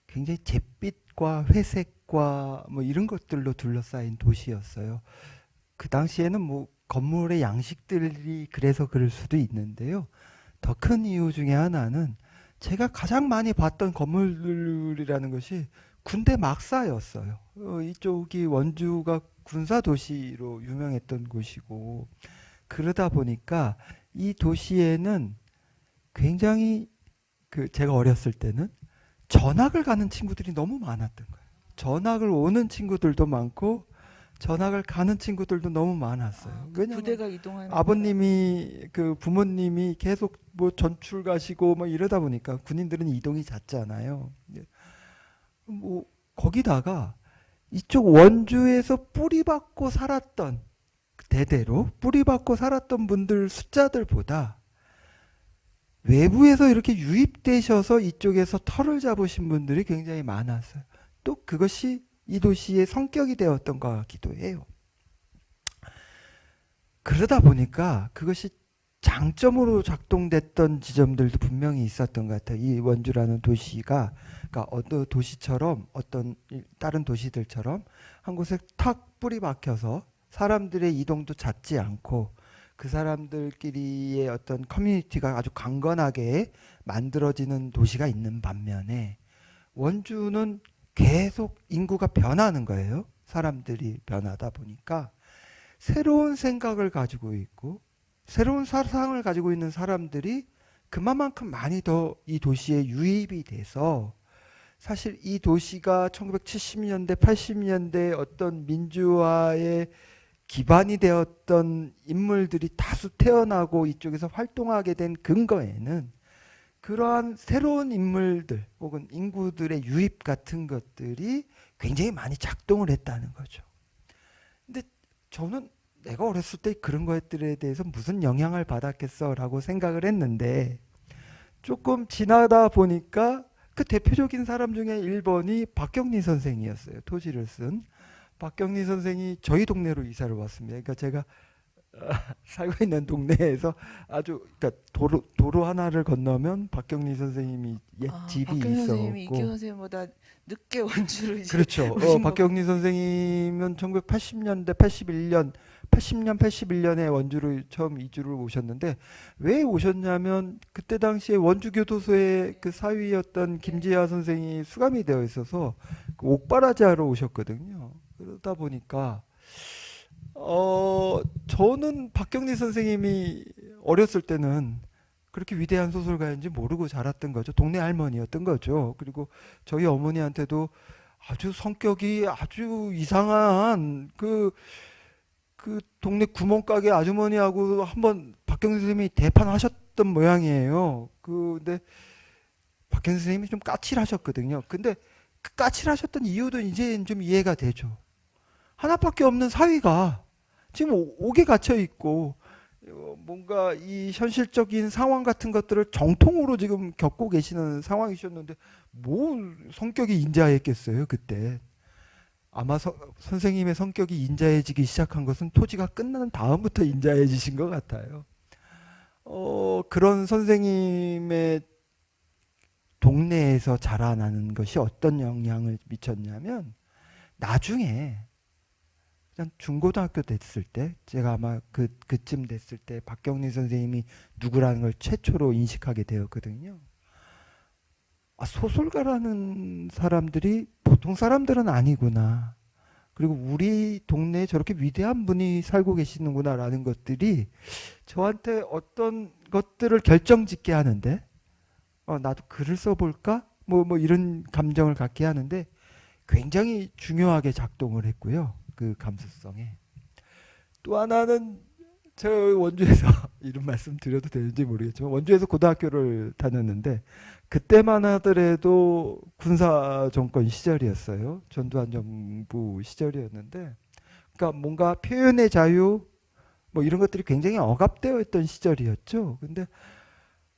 굉장히 잿빛과 회색과 뭐 이런 것들로 둘러싸인 도시였어요. 그 당시에는 뭐 건물의 양식들이 그래서 그럴 수도 있는데요. 더 큰 이유 중에 하나는 제가 가장 많이 봤던 건물들이라는 것이 군대 막사였어요. 이쪽이 원주가 군사 도시로 유명했던 곳이고 그러다 보니까 이 도시에는 굉장히 그 제가 어렸을 때는 전학을 가는 친구들이 너무 많았던 거예요. 전학을 오는 친구들도 많고 전학을 가는 친구들도 너무 많았어요. 그 왜냐면 부대가 이동하는 아버님이 그 부모님이 계속 뭐 전출 가시고 뭐 이러다 보니까 군인들은 이동이 잦잖아요. 뭐 거기다가 이쪽 원주에서 뿌리박고 살았던 대대로 뿌리박고 살았던 분들 숫자들보다 외부에서 이렇게 유입되셔서 이쪽에서 터를 잡으신 분들이 굉장히 많았어요. 또 그것이 이 도시의 성격이 되었던 것 같기도 해요. 그러다 보니까 그것이 장점으로 작동됐던 지점들도 분명히 있었던 것 같아요. 이 원주라는 도시가 그러니까 어떤 도시처럼 어떤 다른 도시들처럼 한 곳에 탁 뿌리 박혀서 사람들의 이동도 잦지 않고 그 사람들끼리의 어떤 커뮤니티가 아주 강건하게 만들어지는 도시가 있는 반면에 원주는 계속 인구가 변하는 거예요. 사람들이 변하다 보니까 새로운 생각을 가지고 있고 새로운 사상을 가지고 있는 사람들이 그만큼 많이 더 이 도시에 유입이 돼서 사실 이 도시가 1970년대, 80년대 어떤 민주화의 기반이 되었던 인물들이 다수 태어나고 이쪽에서 활동하게 된 근거에는 그러한 새로운 인물들 혹은 인구들의 유입 같은 것들이 굉장히 많이 작동을 했다는 거죠. 근데 저는 내가 어렸을 때 그런 것들에 대해서 무슨 영향을 받았겠어라고 생각을 했는데 조금 지나다 보니까 그 대표적인 사람 중에 1번이 박경리 선생이었어요. 토지를 쓴 박경리 선생이 저희 동네로 이사를 왔습니다. 그러니까 제가 살고 있는 동네에서 아주 그러니까 도로 하나를 건너면 박경리 선생님이 옛 집이 박경리 선생님이 있었고 이규 선생님보다 늦게 원주로 이제 그렇죠. 오신 박경리 선생님은 1980년대 80년 81년에 원주로 처음 이주를 오셨는데 왜 오셨냐면 그때 당시에 원주교도소의 그 사위였던 김지하 선생이 수감이 되어 있어서 그 옥바라지 하러 오셨거든요. 그러다 보니까 저는 박경리 선생님이 어렸을 때는 그렇게 위대한 소설가인지 모르고 자랐던 거죠. 동네 할머니였던 거죠. 그리고 저희 어머니한테도 아주 성격이 아주 이상한 그 동네 구멍가게 아주머니하고 한번 박경리 선생님이 대판하셨던 모양이에요. 근데 박경리 선생님이 좀 까칠하셨거든요. 근데 그 까칠하셨던 이유도 이제 좀 이해가 되죠. 하나밖에 없는 사위가 지금 옥에 갇혀 있고 뭔가 이 현실적인 상황 같은 것들을 정통으로 지금 겪고 계시는 상황이셨는데 뭐 성격이 인자했겠어요 그때. 아마 선생님의 성격이 인자해지기 시작한 것은 토지가 끝난 다음부터 인자해지신 것 같아요. 그런 선생님의 동네에서 자라나는 것이 어떤 영향을 미쳤냐면 나중에 그냥 중고등학교 됐을 때 제가 아마 그쯤 됐을 때 박경리 선생님이 누구라는 걸 최초로 인식하게 되었거든요. 아, 소설가라는 사람들이 보통 사람들은 아니구나. 그리고 우리 동네에 저렇게 위대한 분이 살고 계시는구나라는 것들이 저한테 어떤 것들을 결정짓게 하는데 나도 글을 써볼까? 뭐 이런 감정을 갖게 하는데 굉장히 중요하게 작동을 했고요. 그 감수성에. 또 하나는 저 원주에서 이런 말씀 드려도 되는지 모르겠지만 원주에서 고등학교를 다녔는데 그때만 하더라도 군사 정권 시절이었어요. 전두환 정부 시절이었는데 그러니까 뭔가 표현의 자유 뭐 이런 것들이 굉장히 억압되어 있던 시절이었죠. 근데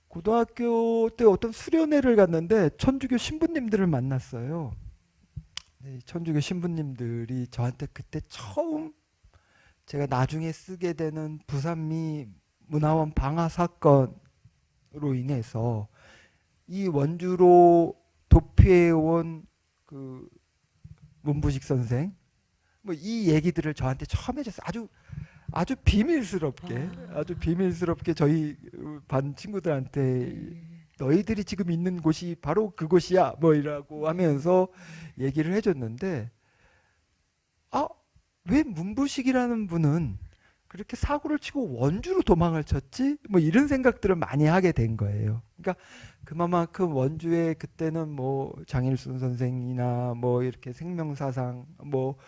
고등학교 때 어떤 수련회를 갔는데 천주교 신부님들을 만났어요. 천주교 신부님들이 저한테 그때 처음 제가 나중에 쓰게 되는 부산미 문화원 방화 사건으로 인해서 이 원주로 도피해 온 그 문부식 선생 뭐 이 얘기들을 저한테 처음 해줬어요. 아주 비밀스럽게 아주 비밀스럽게 저희 반 친구들한테 너희들이 지금 있는 곳이 바로 그곳이야 뭐 이라고 하면서 얘기를 해줬는데 왜 문부식이라는 분은 그렇게 사고를 치고 원주로 도망을 쳤지? 뭐 이런 생각들을 많이 하게 된 거예요. 그러니까 그만큼 원주에 그때는 뭐 장일순 선생이나 뭐 이렇게 생명사상 뭐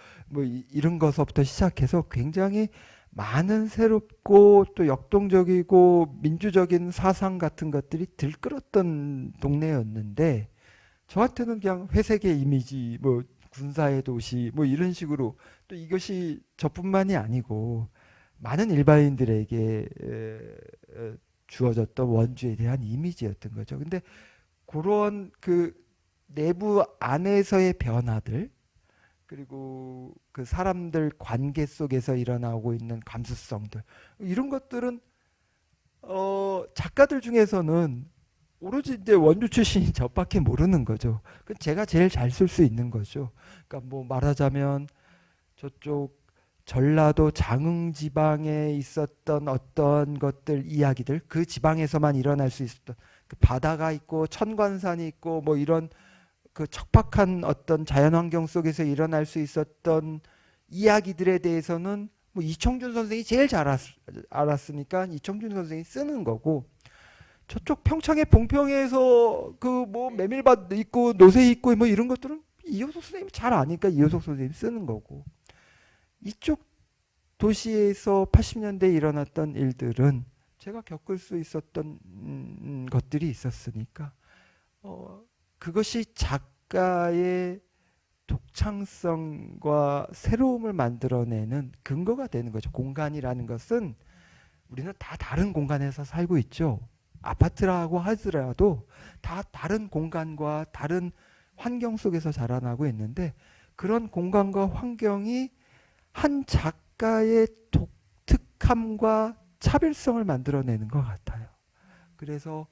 이런 것부터 시작해서 굉장히 많은 새롭고 또 역동적이고 민주적인 사상 같은 것들이 들끓었던 동네였는데 저한테는 그냥 회색의 이미지 뭐 군사의 도시 뭐 이런 식으로 또 이것이 저뿐만이 아니고 많은 일반인들에게 주어졌던 원주에 대한 이미지였던 거죠. 근데 그런 그 내부 안에서의 변화들 그리고 그 사람들 관계 속에서 일어나고 있는 감수성들 이런 것들은 작가들 중에서는 오로지 이제 원주 출신인 저밖에 모르는 거죠. 제가 제일 잘 쓸 수 있는 거죠. 그러니까 뭐 말하자면 저쪽 전라도 장흥 지방에 있었던 어떤 것들 이야기들 그 지방에서만 일어날 수 있었던 그 바다가 있고 천관산이 있고 뭐 이런 그 척박한 어떤 자연환경 속에서 일어날 수 있었던 이야기들에 대해서는 뭐 이청준 선생이 제일 잘 알았으니까 이청준 선생이 쓰는 거고 저쪽 평창의 봉평에서 그 뭐 메밀밭 있고 노새 있고 뭐 이런 것들은 이효석 선생님이 잘 아니까 이효석 선생님이 쓰는 거고 이쪽 도시에서 80년대에 일어났던 일들은 제가 겪을 수 있었던 것들이 있었으니까 그것이 작가의 독창성과 새로움을 만들어내는 근거가 되는 거죠. 공간이라는 것은 우리는 다 다른 공간에서 살고 있죠. 아파트라고 하더라도 다 다른 공간과 다른 환경 속에서 자라나고 있는데 그런 공간과 환경이 한 작가의 독특함과 차별성을 만들어내는 것 같아요. 그래서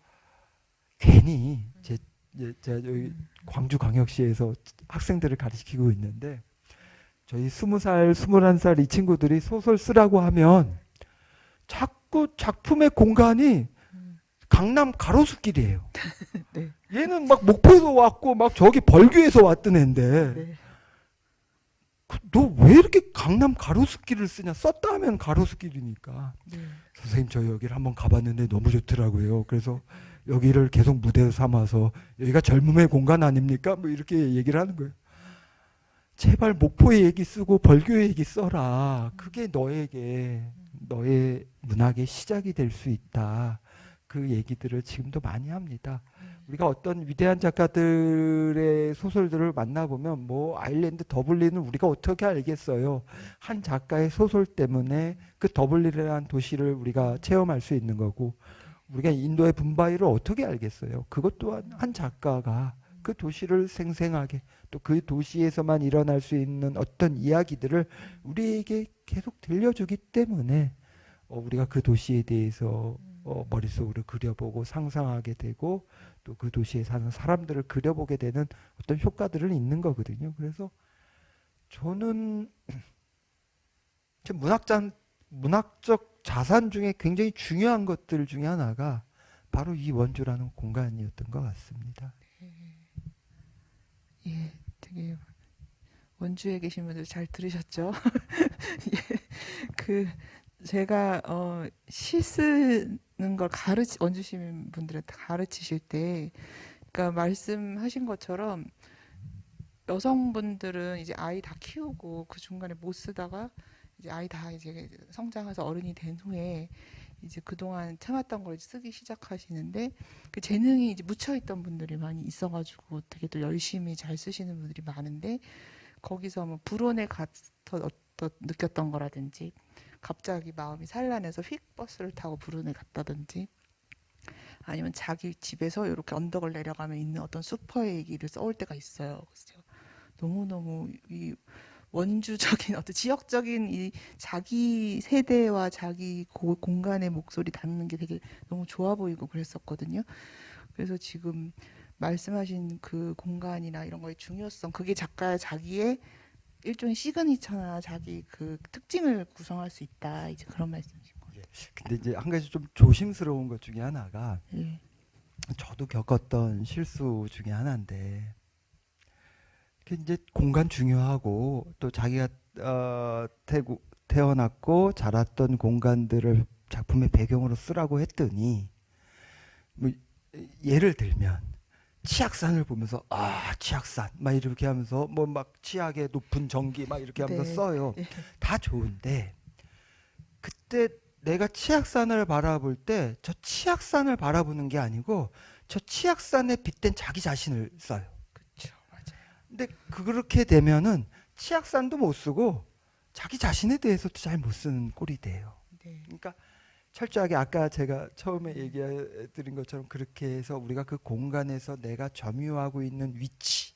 괜히 제가 여기 광주광역시에서 학생들을 가르치고 있는데 저희 20살, 21살 이 친구들이 소설 쓰라고 하면 자꾸 작품의 공간이 강남 가로수길이에요. 네. 얘는 막 목포에서 왔고 막 저기 벌교에서 왔던 애인데 네. 너 왜 이렇게 강남 가로수길을 쓰냐? 썼다 하면 가로수길이니까. 네. 선생님 저 여기를 한번 가봤는데 너무 좋더라고요. 그래서 여기를 계속 무대로 삼아서 여기가 젊음의 공간 아닙니까? 뭐 이렇게 얘기를 하는 거예요. 제발 목포의 얘기 쓰고 벌교의 얘기 써라. 그게 너에게 너의 문학의 시작이 될 수 있다. 그 얘기들을 지금도 많이 합니다. 우리가 어떤 위대한 작가들의 소설들을 만나보면 뭐 아일랜드 더블린을 우리가 어떻게 알겠어요. 한 작가의 소설 때문에 그 더블린이라는 도시를 우리가 체험할 수 있는 거고 우리가 인도의 붐바이를 어떻게 알겠어요. 그것 또한 한 작가가 그 도시를 생생하게 또 그 도시에서만 일어날 수 있는 어떤 이야기들을 우리에게 계속 들려주기 때문에 우리가 그 도시에 대해서 머릿속으로 그려보고 상상하게 되고 또 그 도시에 사는 사람들을 그려보게 되는 어떤 효과들은 있는 거거든요. 그래서 저는 제 문학적 자산 중에 굉장히 중요한 것들 중에 하나가 바로 이 원주라는 공간이었던 것 같습니다. 예, 되게 원주에 계신 분들 잘 들으셨죠? 예, 그 제가 시 쓰는 걸 원주 시민 분들한테 가르치실 때, 그러니까 말씀하신 것처럼 여성분들은 이제 아이 다 키우고 그 중간에 못 쓰다가 이제 아이 다 이제 성장해서 어른이 된 후에 이제 그동안 참았던 걸 쓰기 시작하시는데 그 재능이 이제 묻혀있던 분들이 많이 있어가지고 되게 또 열심히 잘 쓰시는 분들이 많은데 거기서 뭐 불온에 가서 어떤 느꼈던 거라든지 갑자기 마음이 산란해서 휙 버스를 타고 불운에 갔다든지 아니면 자기 집에서 이렇게 언덕을 내려가면 있는 어떤 슈퍼의 얘기를 써올 때가 있어요. 그래서 제가 너무너무 이 원주적인 어떤 지역적인 이 자기 세대와 자기 공간의 목소리 담는 게 되게 너무 좋아 보이고 그랬었거든요. 그래서 지금 말씀하신 그 공간이나 이런 거의 중요성, 그게 작가의 자기의 일종의 시그니처나 자기 그 특징을 구성할 수 있다. 이제 그런 말씀이신 거예요. 근데 이제 한 가지 좀 조심스러운 것 중에 하나가 예. 저도 겪었던 실수 중에 하나인데 그 이제 공간 중요하고 또 자기가 태어났고 자랐던 공간들을 작품의 배경으로 쓰라고 했더니 뭐 예를 들면 치악산을 보면서 치악산 막 이렇게 하면서 뭐 막 치악의 높은 전기 막 이렇게 하면서 네. 써요. 예. 다 좋은데 그때 내가 치악산을 바라볼 때 저 치악산을 바라보는 게 아니고 저 치악산에 빗댄 자기 자신을 써요. 그렇죠. 맞아요. 근데 그렇게 되면은 치악산도 못 쓰고 자기 자신에 대해서도 잘 못 쓰는 꼴이 돼요. 네. 그러니까 철저하게 아까 제가 처음에 얘기해 드린 것처럼 그렇게 해서 우리가 그 공간에서 내가 점유하고 있는 위치,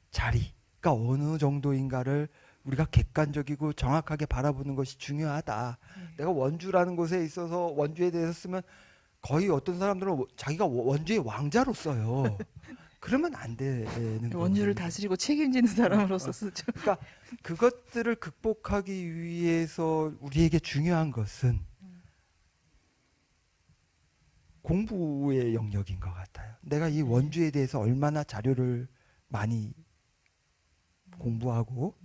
자리가 어느 정도인가를 우리가 객관적이고 정확하게 바라보는 것이 중요하다. 내가 원주라는 곳에 있어서 원주에 대해서 쓰면 거의 어떤 사람들은 자기가 원주의 왕자로 써요. 그러면 안 되는 거예요. 원주를 다스리고 책임지는 사람으로서 쓰죠. 그러니까 그것들을 극복하기 위해서 우리에게 중요한 것은 공부의 영역인 것 같아요. 내가 이 원주에 대해서 얼마나 자료를 많이 공부하고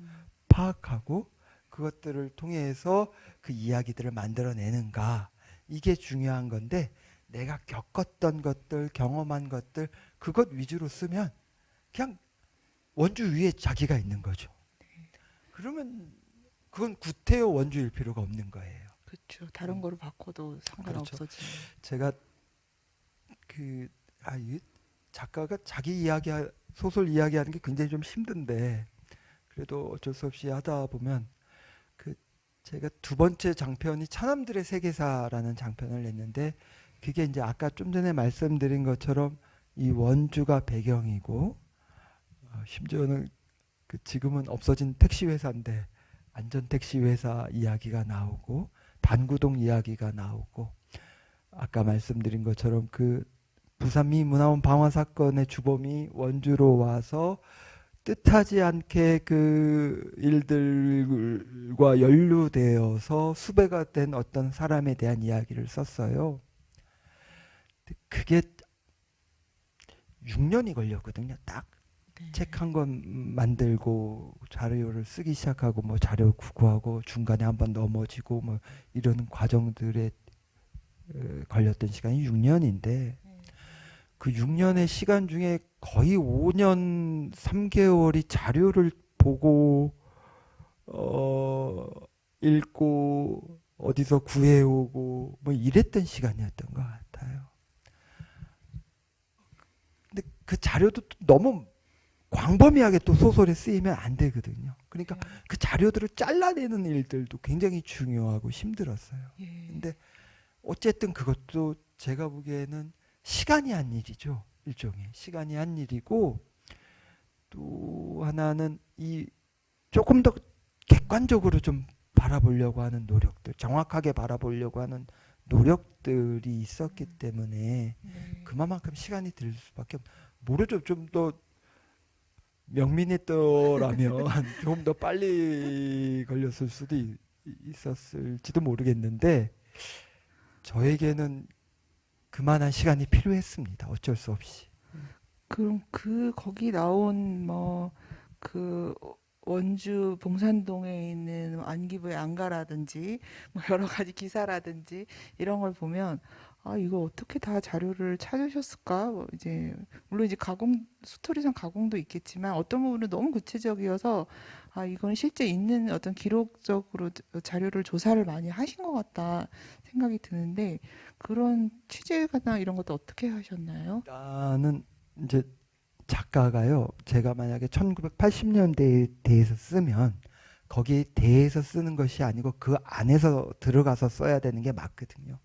파악하고 그것들을 통해서 그 이야기들을 만들어내는가, 이게 중요한 건데 내가 겪었던 것들, 경험한 것들 그것 위주로 쓰면 그냥 원주 위에 자기가 있는 거죠. 그러면 그건 구태여 원주일 필요가 없는 거예요. 그렇죠. 다른 거로 바꿔도 상관없어지는. 제가 이 작가가 자기 이야기 소설 이야기하는 게 굉장히 좀 힘든데 그래도 어쩔 수 없이 하다 보면 제가 두 번째 장편이 차남들의 세계사라는 장편을 냈는데 그게 이제 아까 좀 전에 말씀드린 것처럼 이 원주가 배경이고 심지어는 지금은 없어진 택시 회사인데 안전 택시 회사 이야기가 나오고 단구동 이야기가 나오고 아까 말씀드린 것처럼 그 부산 미 문화원 방화 사건의 주범이 원주로 와서 뜻하지 않게 그 일들과 연루되어서 수배가 된 어떤 사람에 대한 이야기를 썼어요. 그게 6년이 걸렸거든요. 딱 네. 책 한 권 만들고 자료를 쓰기 시작하고 뭐 자료 구구하고 중간에 한번 넘어지고 뭐 이런 과정들에 걸렸던 시간이 6년인데 그 6년의 시간 중에 거의 5년 3개월이 자료를 보고 읽고 어디서 구해오고 뭐 이랬던 시간이었던 것 같아요. 근데 그 자료도 또 너무 광범위하게 또 소설에 쓰이면 안 되거든요. 그러니까 네. 그 자료들을 잘라내는 일들도 굉장히 중요하고 힘들었어요. 예. 근데 어쨌든 그것도 제가 보기에는 시간이 한 일이죠. 일종의 시간이 한 일이고 또 하나는 이 조금 더 객관적으로 좀 바라보려고 하는 노력들, 정확하게 바라보려고 하는 노력들이 있었기 때문에 네. 그만큼 시간이 들 수밖에 모르죠. 좀 더 명민했더라면 좀 더 빨리 걸렸을 수도 있었을지도 모르겠는데 저에게는 그만한 시간이 필요했습니다. 어쩔 수 없이. 그럼 거기 나온 그 원주 봉산동에 있는 안기부의 안가라든지 뭐 여러 가지 기사라든지 이런 걸 보면 아, 이거 어떻게 다 자료를 찾으셨을까? 뭐 이제 물론 이제 스토리상 가공도 있겠지만 어떤 부분은 너무 구체적이어서 아, 이건 실제 있는 어떤 기록적으로 자료를 조사를 많이 하신 것 같다 생각이 드는데 그런 취재나 이런 것도 어떻게 하셨나요? 나는 이제 작가가요. 제가 만약에 1980년대에 대해서 쓰면 거기에 대해서 쓰는 것이 아니고 그 안에서 들어가서 써야 되는 게 맞거든요.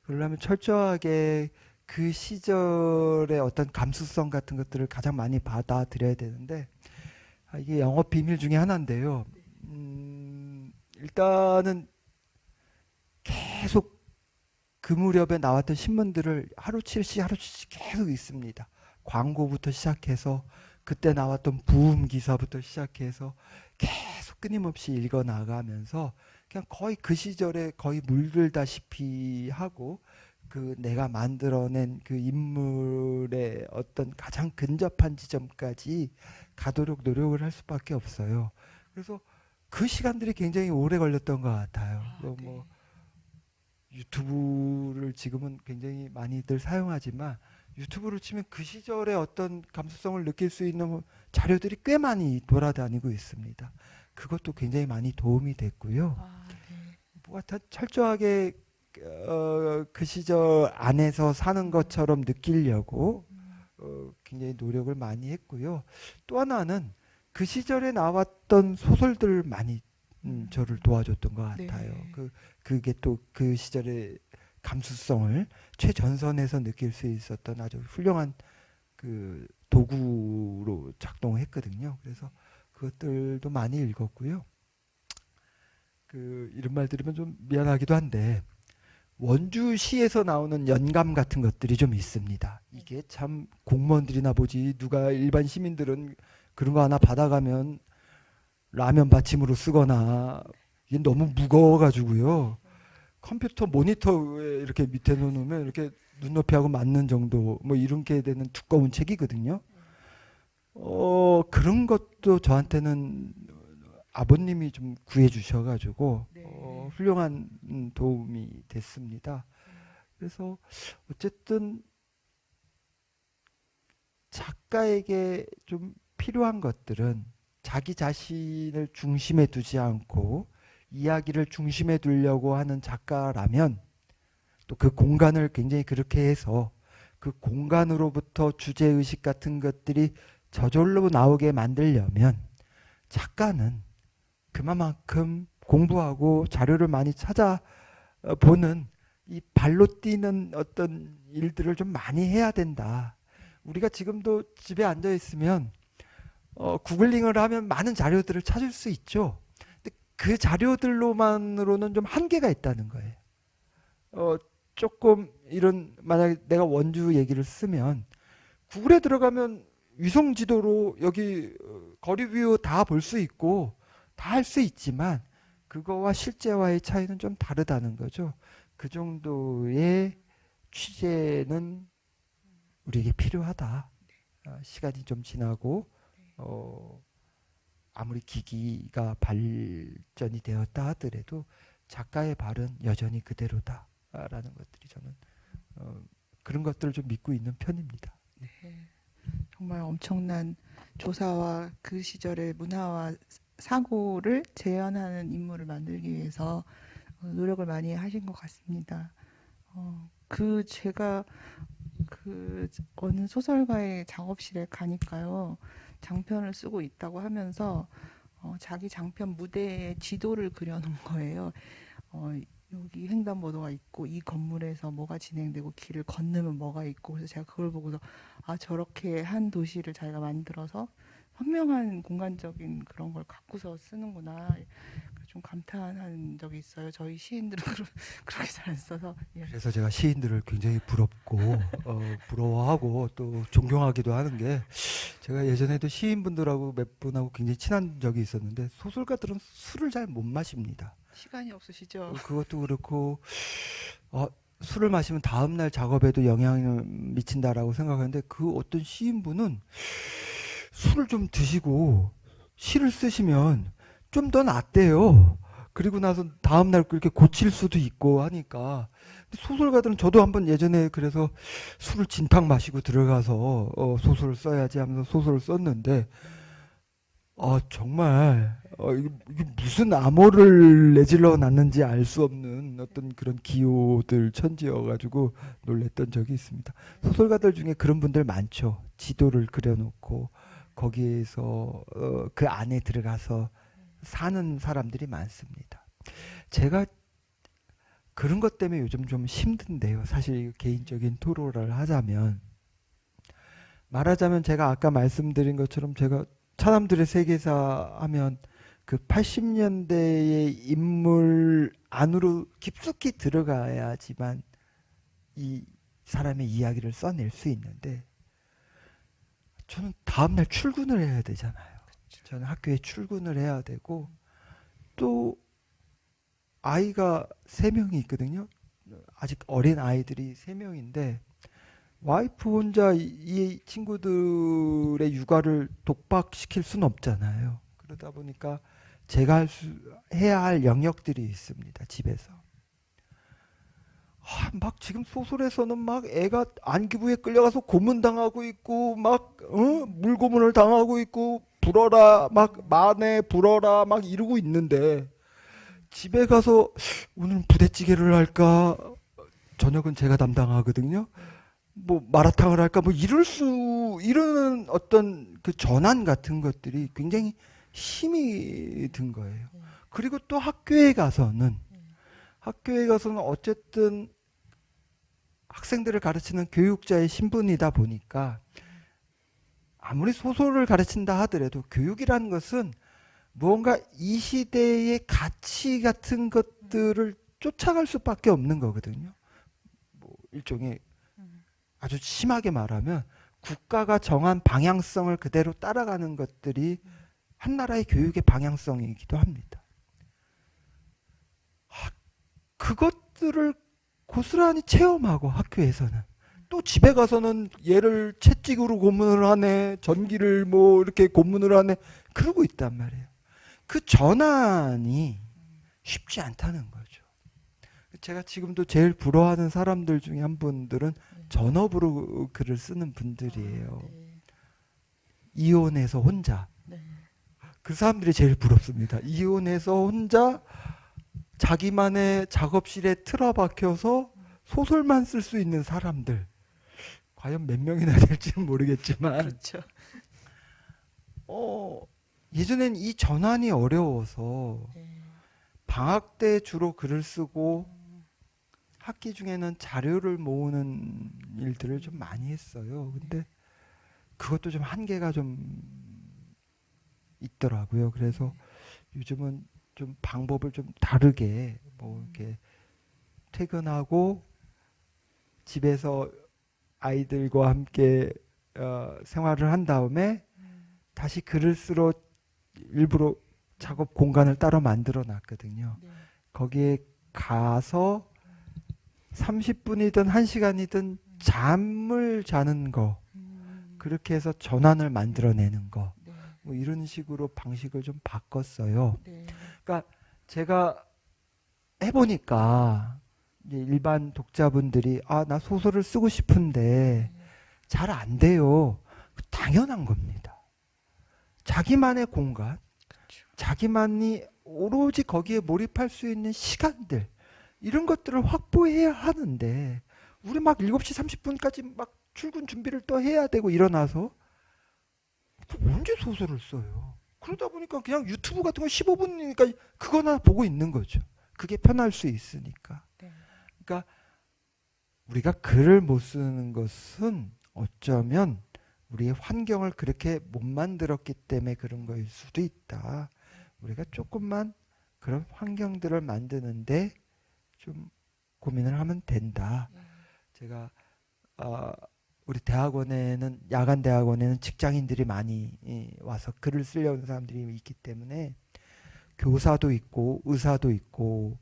그러려면 철저하게 그 시절의 어떤 감수성 같은 것들을 가장 많이 받아들여야 되는데 이게 영업 비밀 중에 하나인데요. 일단은 계속 그 무렵에 나왔던 신문들을 하루치씩 하루치씩 계속 읽습니다. 광고부터 시작해서 그때 나왔던 부음 기사부터 시작해서 계속 끊임없이 읽어 나가면서 그냥 거의 그 시절에 거의 물들다시피 하고 그 내가 만들어낸 그 인물의 어떤 가장 근접한 지점까지 가도록 노력을 할 수밖에 없어요. 그래서 그 시간들이 굉장히 오래 걸렸던 것 같아요. 아, 네. 뭐 유튜브를 지금은 굉장히 많이들 사용하지만 유튜브를 치면 그 시절의 어떤 감수성을 느낄 수 있는 자료들이 꽤 많이 돌아다니고 있습니다. 그것도 굉장히 많이 도움이 됐고요. 아, 네. 뭐가 다 철저하게 그 시절 안에서 사는 것처럼 느끼려고 굉장히 노력을 많이 했고요. 또 하나는 그 시절에 나왔던 소설들 많이 저를 도와줬던 것 같아요. 네. 그게 또 그 시절의 감수성을 최전선에서 느낄 수 있었던 아주 훌륭한 그 도구로 작동했거든요. 그래서 그것들도 많이 읽었고요. 그 이런 말 들으면 좀 미안하기도 한데 원주시에서 나오는 연감 같은 것들이 좀 있습니다. 이게 참 공무원들이나 보지 누가 일반 시민들은 그런 거 하나 받아가면 라면 받침으로 쓰거나 이게 너무 무거워가지고요. 컴퓨터 모니터에 이렇게 밑에 놓으면 이렇게 눈높이하고 맞는 정도 뭐 이렇게 되는 두꺼운 책이거든요. 그런 것도 저한테는 아버님이 좀 구해 주셔가지고 네. 훌륭한 도움이 됐습니다. 그래서 어쨌든 작가에게 좀 필요한 것들은 자기 자신을 중심에 두지 않고 이야기를 중심에 두려고 하는 작가라면 또 그 공간을 굉장히 그렇게 해서 그 공간으로부터 주제의식 같은 것들이 저절로 나오게 만들려면 작가는 그만큼 공부하고 자료를 많이 찾아보는 이 발로 뛰는 어떤 일들을 좀 많이 해야 된다. 우리가 지금도 집에 앉아 있으면 구글링을 하면 많은 자료들을 찾을 수 있죠. 근데 그 자료들로만으로는 좀 한계가 있다는 거예요. 조금 이런 만약에 내가 원주 얘기를 쓰면 구글에 들어가면 위성 지도로 여기 거리 뷰 다 볼 수 있고 다 할 수 있지만 그거와 실제와의 차이는 좀 다르다는 거죠. 그 정도의 취재는 우리에게 필요하다. 시간이 좀 지나고 아무리 기기가 발전이 되었다 하더라도 작가의 발은 여전히 그대로다라는 것들이 저는 그런 것들을 좀 믿고 있는 편입니다. 네. 정말 엄청난 조사와 그 시절의 문화와 사고를 재현하는 인물을 만들기 위해서 노력을 많이 하신 것 같습니다. 제가 어느 소설가의 작업실에 가니까요, 장편을 쓰고 있다고 하면서 자기 장편 무대에 지도를 그려놓은 거예요. 여기 횡단보도가 있고 이 건물에서 뭐가 진행되고 길을 건너면 뭐가 있고, 그래서 제가 그걸 보고서 저렇게 한 도시를 자기가 만들어서 선명한 공간적인 그런 걸 갖고서 쓰는구나, 좀 감탄한 적이 있어요. 저희 시인들은 그렇게 잘 안 써서. 예. 그래서 제가 시인들을 굉장히 부럽고 부러워하고 또 존경하기도 하는 게, 제가 예전에도 시인분들하고 몇 분하고 굉장히 친한 적이 있었는데 소설가들은 술을 잘 못 마십니다. 시간이 없으시죠? 그것도 그렇고 술을 마시면 다음날 작업에도 영향을 미친다라고 생각하는데, 그 어떤 시인분은 술을 좀 드시고 시를 쓰시면 좀 더 낫대요. 그리고 나서 다음날 그렇게 고칠 수도 있고 하니까. 소설가들은, 저도 한번 예전에 그래서 술을 진탕 마시고 들어가서 소설을 써야지 하면서 소설을 썼는데, 정말 이게 무슨 암호를 내질러 놨는지 알 수 없는 어떤 그런 기호들 천지여가지고 놀랬던 적이 있습니다. 소설가들 중에 그런 분들 많죠. 지도를 그려놓고 거기에서 그 안에 들어가서 사는 사람들이 많습니다. 제가 그런 것 때문에 요즘 좀 힘든데요. 사실 개인적인 토로를 하자면, 말하자면 제가 아까 말씀드린 것처럼 제가 사람들의 세계사 하면 그 80년대의 인물 안으로 깊숙이 들어가야지만 이 사람의 이야기를 써낼 수 있는데, 저는 다음날 출근을 해야 되잖아요. 저는 학교에 출근을 해야 되고, 또 아이가 3명이 있거든요. 아직 어린 아이들이 3명인데 와이프 혼자 이 친구들의 육아를 독박시킬 수는 없잖아요. 그러다 보니까 제가 해야 할 영역들이 있습니다. 집에서. 막 지금 소설에서는 막 애가 안기부에 끌려가서 고문당하고 있고, 막 물고문을 당하고 있고, 불어라 막 만에 불어라 막 이러고 있는데, 집에 가서 오늘 부대찌개를 할까, 저녁은 제가 담당하거든요. 뭐 마라탕을 할까, 뭐 이런 어떤 그 전환 같은 것들이 굉장히 힘이 든 거예요. 그리고 또 학교에 가서는 어쨌든 학생들을 가르치는 교육자의 신분이다 보니까, 아무리 소설을 가르친다 하더라도 교육이라는 것은 무언가 이 시대의 가치 같은 것들을 쫓아갈 수밖에 없는 거거든요. 뭐 일종의, 아주 심하게 말하면 국가가 정한 방향성을 그대로 따라가는 것들이 한 나라의 교육의 방향성이기도 합니다. 그것들을 고스란히 체험하고 학교에서는, 또 집에 가서는 얘를 채찍으로 고문을 하네, 전기를 뭐 이렇게 고문을 하네, 그러고 있단 말이에요. 그 전환이 쉽지 않다는 거죠. 제가 지금도 제일 부러워하는 사람들 중에 한 분들은 전업으로 글을 쓰는 분들이에요. 이혼해서 혼자. 그 사람들이 제일 부럽습니다. 이혼해서 혼자 자기만의 작업실에 틀어박혀서 소설만 쓸 수 있는 사람들. 과연 몇 명이나 될지는 모르겠지만, 그렇죠. 예전엔 이 전환이 어려워서 방학 때 주로 글을 쓰고 학기 중에는 자료를 모으는 일들을 좀 많이 했어요. 근데 그것도 좀 한계가 좀 있더라고요. 그래서 요즘은 좀 방법을 좀 다르게, 뭐 이렇게 퇴근하고 집에서 아이들과 함께 생활을 한 다음에 다시 글을 쓰러 일부러 작업 공간을 따로 만들어 놨거든요. 거기에 가서 30분이든 1시간이든 잠을 자는 거, 그렇게 해서 전환을 만들어내는 거, 뭐 이런 식으로 방식을 좀 바꿨어요. 네. 그러니까 제가 해보니까 이제 일반 독자분들이 나 소설을 쓰고 싶은데 잘 안 돼요. 당연한 겁니다. 자기만의 공간, 그렇죠. 자기만이 오로지 거기에 몰입할 수 있는 시간들 이런 것들을 확보해야 하는데 우리 막 7시 30분까지 막 출근 준비를 또 해야 되고 일어나서 언제 소설을 써요? 그러다 보니까 그냥 유튜브 같은 거 15분이니까 그거나 보고 있는 거죠. 그게 편할 수 있으니까. 네. 그러니까 우리가 글을 못 쓰는 것은 어쩌면 우리의 환경을 그렇게 못 만들었기 때문에 그런 거일 수도 있다. 우리가 조금만 그런 환경들을 만드는데 좀 고민을 하면 된다. 제가 우리 대학원에는 야간 대학원에는 직장인들이 많이 와서 글을 쓰려는 사람들이 있기 때문에 교사도 있고 의사도 있고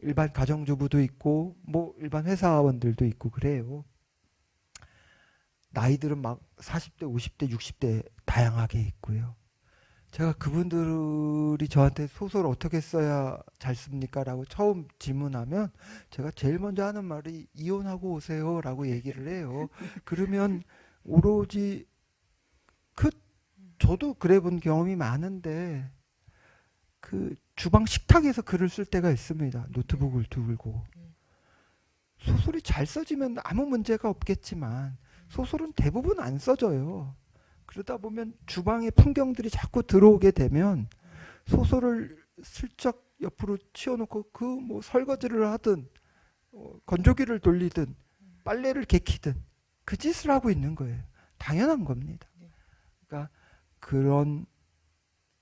일반 가정주부도 있고 뭐 일반 회사원들도 있고 그래요. 나이들은 막 40대, 50대, 60대 다양하게 있고요. 제가 그분들이 저한테 소설 어떻게 써야 잘 씁니까? 라고 처음 질문하면 제가 제일 먼저 하는 말이 이혼하고 오세요 라고 얘기를 해요. 그러면 오로지 저도 그래 본 경험이 많은데 그 주방 식탁에서 글을 쓸 때가 있습니다. 노트북을 두고. 소설이 잘 써지면 아무 문제가 없겠지만 소설은 대부분 안 써져요. 그러다 보면 주방의 풍경들이 자꾸 들어오게 되면 소설을 슬쩍 옆으로 치워놓고 그 뭐 설거지를 하든 건조기를 돌리든 빨래를 개키든 그 짓을 하고 있는 거예요. 당연한 겁니다. 그러니까 그런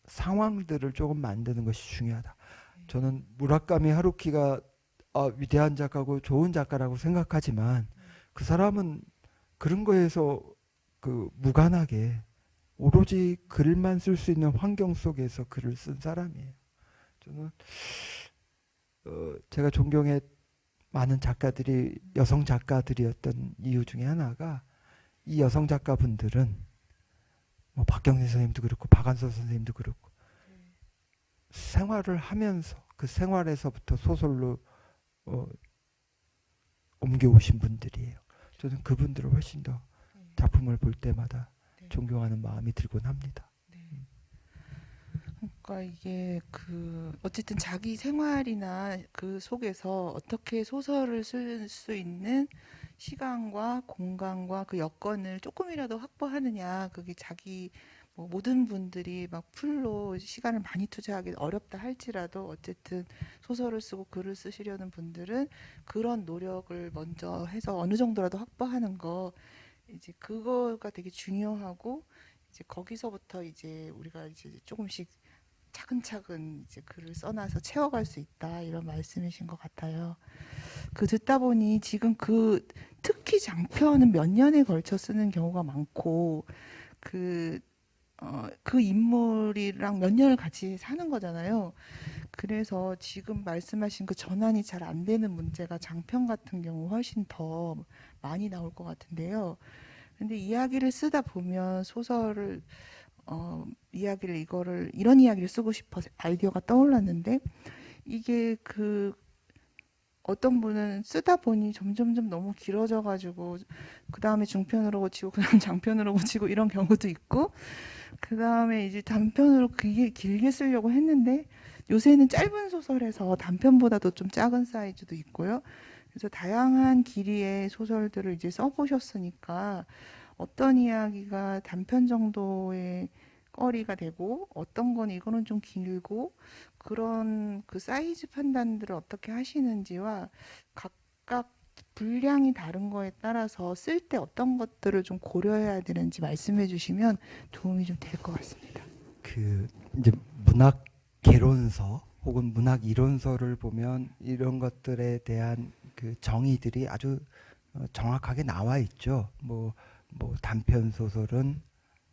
상황들을 조금 만드는 것이 중요하다. 저는 무라카미 하루키가 위대한 작가고 좋은 작가라고 생각하지만 그 사람은 그런 거에서 그 무관하게 오로지 글만 쓸 수 있는 환경 속에서 글을 쓴 사람이에요. 저는 제가 존경해 많은 작가들이 여성 작가들이었던 이유 중에 하나가 이 여성 작가분들은 뭐 박경림 선생님도 그렇고 박한서 선생님도 그렇고 생활을 하면서 그 생활에서부터 소설로 옮겨오신 분들이에요. 저는 그분들을 훨씬 더 작품을 볼 때마다 존경하는 마음이 들곤 합니다. 그러니까 이게 그 어쨌든 자기 생활이나 그 속에서 어떻게 소설을 쓸 수 있는 시간과 공간과 그 여건을 조금이라도 확보하느냐, 그게 자기 뭐 모든 분들이 막 풀로 시간을 많이 투자하기 어렵다 할지라도 어쨌든 소설을 쓰고 글을 쓰시려는 분들은 그런 노력을 먼저 해서 어느 정도라도 확보하는 거, 이제 그거가 되게 중요하고, 이제 거기서부터 이제 우리가 이제 조금씩 차근차근 이제 글을 써놔서 채워갈 수 있다, 이런 말씀이신 것 같아요. 그 듣다 보니 지금 그 특히 장편은 몇 년에 걸쳐 쓰는 경우가 많고, 그 그 인물이랑 몇 년을 같이 사는 거잖아요. 그래서 지금 말씀하신 그 전환이 잘 안 되는 문제가 장편 같은 경우 훨씬 더 많이 나올 것 같은데요. 근데 이야기를 쓰다 보면 소설을 이야기를 이런 이야기를 쓰고 싶어서 아이디어가 떠올랐는데, 이게 그 어떤 분은 쓰다 보니 점점점 너무 길어져 가지고 그 다음에 중편으로 고치고 그 다음 장편으로 고치고 이런 경우도 있고, 그 다음에 이제 단편으로 길게 쓰려고 했는데 요새는 짧은 소설에서 단편보다도 좀 작은 사이즈도 있고요. 그래서 다양한 길이의 소설들을 이제 써보셨으니까 어떤 이야기가 단편 정도의 거리가 되고 어떤 건 이거는 좀 길고, 그런 그 사이즈 판단들을 어떻게 하시는지와 각각 분량이 다른 거에 따라서 쓸 때 어떤 것들을 좀 고려해야 되는지 말씀해 주시면 도움이 좀 될 것 같습니다. 그 이제 문학 개론서 혹은 문학 이론서를 보면 이런 것들에 대한 그 정의들이 아주 정확하게 나와 있죠. 뭐 단편 소설은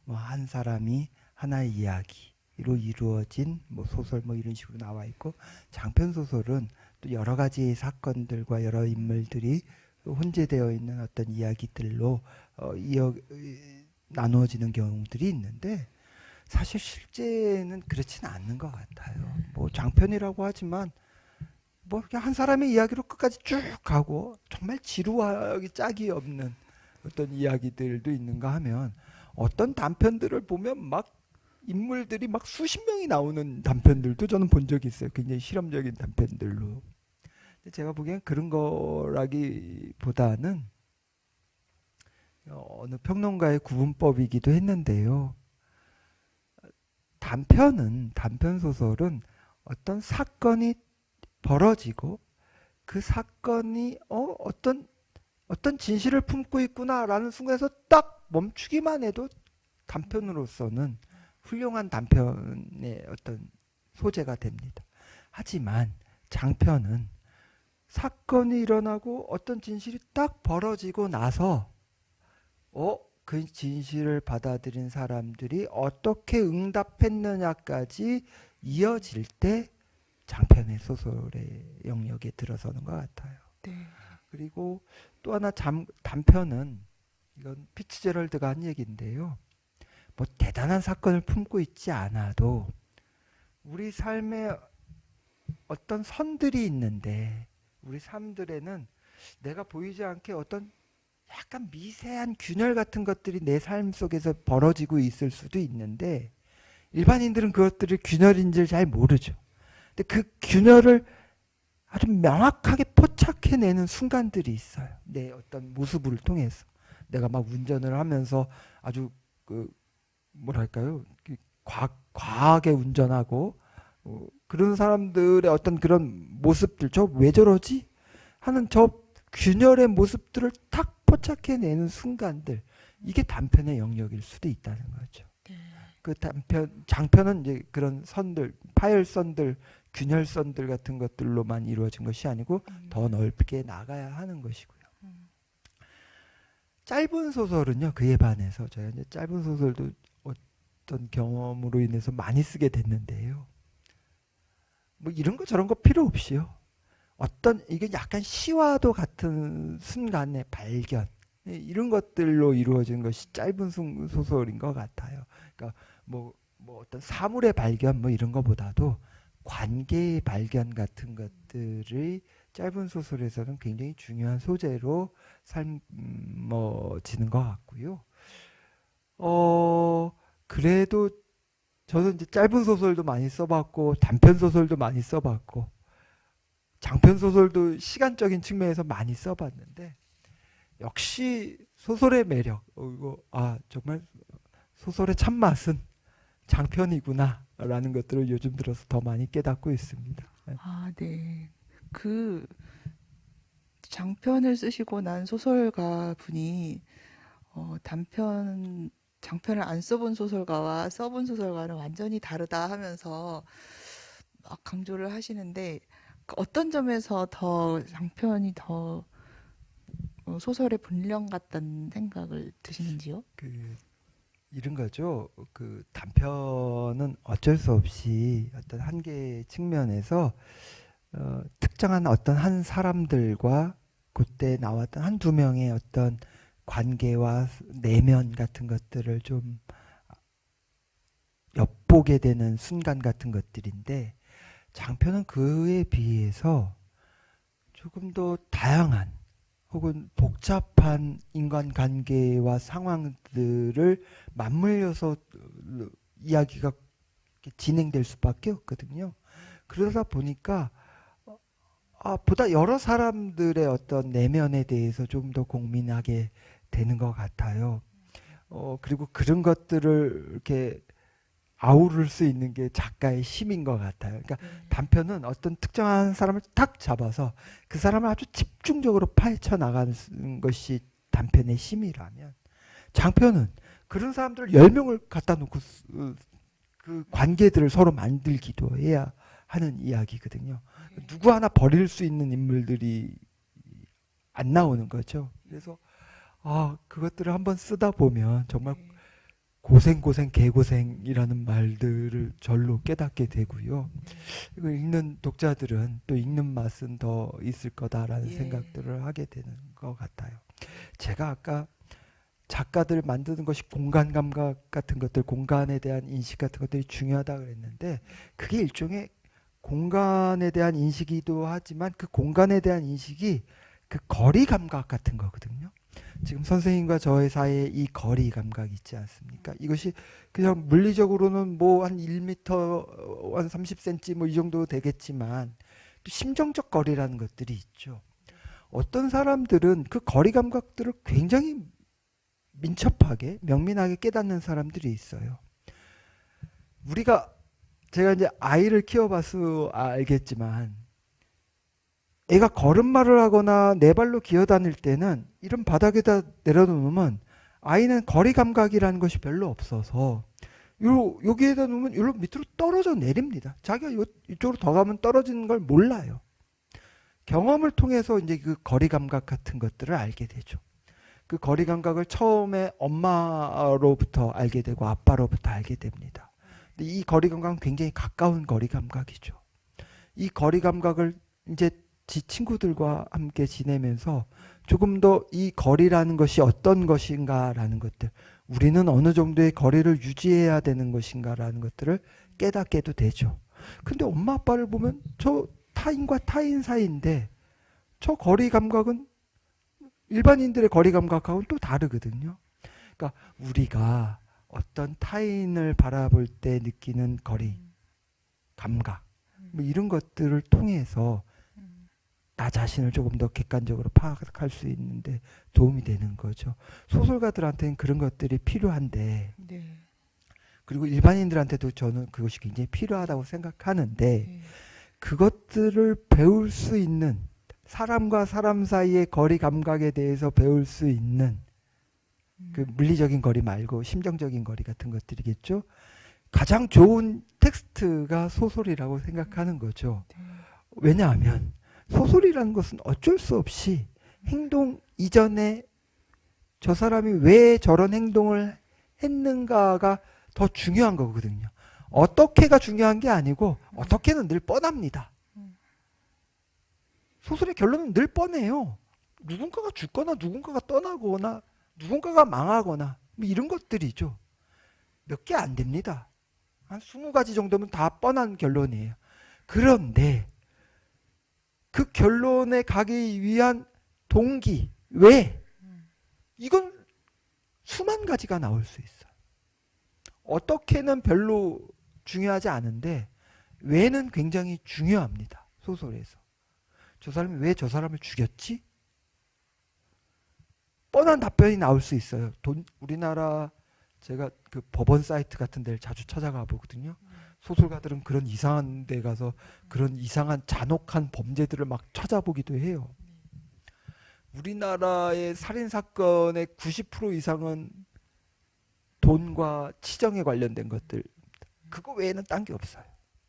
뭐 한 사람이 하나의 이야기로 이루어진 뭐 소설 뭐 이런 식으로 나와 있고, 장편 소설은 또 여러 가지 사건들과 여러 인물들이 혼재되어 있는 어떤 이야기들로 나누어지는 경우들이 있는데, 사실 실제는 그렇지는 않는 것 같아요. 뭐 장편이라고 하지만 뭐 그냥 한 사람의 이야기로 끝까지 쭉 가고 정말 지루하기 짝이 없는 어떤 이야기들도 있는가 하면 어떤 단편들을 보면 막 인물들이 막 수십 명이 나오는 단편들도 저는 본 적이 있어요. 굉장히 실험적인 단편들로. 근데 제가 보기엔 그런 거라기보다는 어느 평론가의 구분법이기도 했는데요. 단편 소설은 어떤 사건이 벌어지고 그 사건이 어떤 진실을 품고 있구나라는 순간에서 딱 멈추기만 해도 단편으로서는 훌륭한 단편의 어떤 소재가 됩니다. 하지만 장편은 사건이 일어나고 어떤 진실이 딱 벌어지고 나서 그 진실을 받아들인 사람들이 어떻게 응답했느냐까지 이어질 때 장편의 소설의 영역에 들어서는 것 같아요. 네. 그리고 또 하나 단편은 이건 피츠제럴드가 한 얘기인데요. 뭐 대단한 사건을 품고 있지 않아도 우리 삶에 어떤 선들이 있는데 우리 삶들에는 내가 보이지 않게 어떤 약간 미세한 균열 같은 것들이 내 삶 속에서 벌어지고 있을 수도 있는데 일반인들은 그것들을 균열인지를 잘 모르죠. 근데 그 균열을 아주 명확하게 포착해내는 순간들이 있어요. 내 어떤 모습을 통해서. 내가 막 운전을 하면서 아주 뭐랄까요? 과하게 운전하고 그런 사람들의 어떤 그런 모습들, 저 왜 저러지? 하는 저 균열의 모습들을 탁 포착해내는 순간들, 이게 단편의 영역일 수도 있다는 거죠. 네. 그 장편은 이제 그런 선들, 파열선들, 균열선들 같은 것들로만 이루어진 것이 아니고 더 넓게 나가야 하는 것이고요. 짧은 소설은요, 그에 반해서 제가 이제 짧은 소설도 어떤 경험으로 인해서 많이 쓰게 됐는데요. 뭐 이런 거 저런 거 필요 없이요. 이게 약간 시와도 같은 순간의 발견, 이런 것들로 이루어진 것이 짧은 소설인 것 같아요. 그러니까 뭐 어떤 사물의 발견 뭐 이런 것보다도 관계의 발견 같은 것들이 짧은 소설에서는 굉장히 중요한 소재로 삶어지는 것 같고요. 그래도 저는 이제 짧은 소설도 많이 써봤고 단편 소설도 많이 써봤고 장편 소설도 시간적인 측면에서 많이 써봤는데 역시 소설의 매력, 정말 소설의 참맛은 장편이구나라는 것들을 요즘 들어서 더 많이 깨닫고 있습니다. 아, 네. 그 장편을 쓰시고 난 소설가 분이 장편을 안 써본 소설가와 써본 소설가는 완전히 다르다 하면서 막 강조를 하시는데 어떤 점에서 더 장편이 더 소설의 본령 같다는 생각을 드시는지요? 이런 거죠. 그 단편은 어쩔 수 없이 어떤 한계 측면에서 특정한 어떤 한 사람들과 그때 나왔던 한두 명의 어떤 관계와 내면 같은 것들을 좀 엿보게 되는 순간 같은 것들인데 장편은 그에 비해서 조금 더 다양한 혹은 복잡한 인간관계와 상황들을 맞물려서 이야기가 진행될 수밖에 없거든요. 그러다 보니까 보다 여러 사람들의 어떤 내면에 대해서 좀 더 고민하게 되는 것 같아요. 그리고 그런 것들을 이렇게 아우를 수 있는 게 작가의 힘인 것 같아요. 그러니까 단편은 어떤 특정한 사람을 딱 잡아서 그 사람을 아주 집중적으로 파헤쳐 나가는 것이 단편의 힘이라면 장편은 그런 사람들을 10명을 갖다 놓고 그 관계들을 서로 만들기도 해야 하는 이야기거든요. 누구 하나 버릴 수 있는 인물들이 안 나오는 거죠. 그래서 그것들을 한번 쓰다 보면 정말 고생 개고생이라는 말들을 절로 깨닫게 되고요. 이걸 읽는 독자들은 또 읽는 맛은 더 있을 거다라는 생각들을 하게 되는 것 같아요. 제가 아까 작가들 만드는 것이 공간 감각 같은 것들, 공간에 대한 인식 같은 것들이 중요하다 그랬는데 그게 일종의 공간에 대한 인식이기도 하지만 그 공간에 대한 인식이 그 거리 감각 같은 거거든요. 지금 선생님과 저의 사이에 이 거리 감각이 있지 않습니까? 이것이 그냥 물리적으로는 뭐 한 1m, 한 30cm 뭐 이 정도 되겠지만 또 심정적 거리라는 것들이 있죠. 어떤 사람들은 그 거리 감각들을 굉장히 민첩하게 명민하게 깨닫는 사람들이 있어요. 제가 이제 아이를 키워봐서 알겠지만 애가 걸음마를 하거나 네 발로 기어다닐 때는 이런 바닥에다 내려놓으면 아이는 거리 감각이라는 것이 별로 없어서 여기에다 놓으면 이로 밑으로 떨어져 내립니다. 자기가 이쪽으로 더 가면 떨어지는 걸 몰라요. 경험을 통해서 이제 그 거리 감각 같은 것들을 알게 되죠. 그 거리 감각을 처음에 엄마로부터 알게 되고 아빠로부터 알게 됩니다. 근데 이 거리 감각은 굉장히 가까운 거리 감각이죠. 이 거리 감각을 이제 지 친구들과 함께 지내면서 조금 더 이 거리라는 것이 어떤 것인가라는 것들, 우리는 어느 정도의 거리를 유지해야 되는 것인가라는 것들을 깨닫게도 되죠. 근데 엄마 아빠를 보면 저 타인과 타인 사이인데 저 거리 감각은 일반인들의 거리 감각하고는 또 다르거든요. 그러니까 우리가 어떤 타인을 바라볼 때 느끼는 거리, 감각, 뭐 이런 것들을 통해서 나 자신을 조금 더 객관적으로 파악할 수 있는데 도움이 되는 거죠. 소설가들한테는 그런 것들이 필요한데, 네. 그리고 일반인들한테도 저는 그것이 굉장히 필요하다고 생각하는데, 네. 그것들을 배울 수 있는, 사람과 사람 사이의 거리 감각에 대해서 배울 수 있는 그 물리적인 거리 말고 심정적인 거리 같은 것들이겠죠. 가장 좋은 텍스트가 소설이라고 생각하는 거죠. 왜냐하면 소설이라는 것은 어쩔 수 없이 행동 이전에 저 사람이 왜 저런 행동을 했는가가 더 중요한 거거든요. 어떻게가 중요한 게 아니고 어떻게는 늘 뻔합니다. 소설의 결론은 늘 뻔해요. 누군가가 죽거나 누군가가 떠나거나 누군가가 망하거나 뭐 이런 것들이죠. 몇 개 안 됩니다. 한 20가지 정도면 다 뻔한 결론이에요. 그런데 그 결론에 가기 위한 동기, 왜? 이건 수만 가지가 나올 수 있어요. 어떻게는 별로 중요하지 않은데 왜는 굉장히 중요합니다. 소설에서. 저 사람이 왜 저 사람을 죽였지? 뻔한 답변이 나올 수 있어요. 우리나라 제가 그 법원 사이트 같은 데를 자주 찾아가 보거든요. 소설가들은 그런 이상한 데 가서 그런 이상한 잔혹한 범죄들을 막 찾아보기도 해요. 우리나라의 살인사건의 90% 이상은 돈과 치정에 관련된 것들. 그거 외에는 딴 게 없어요.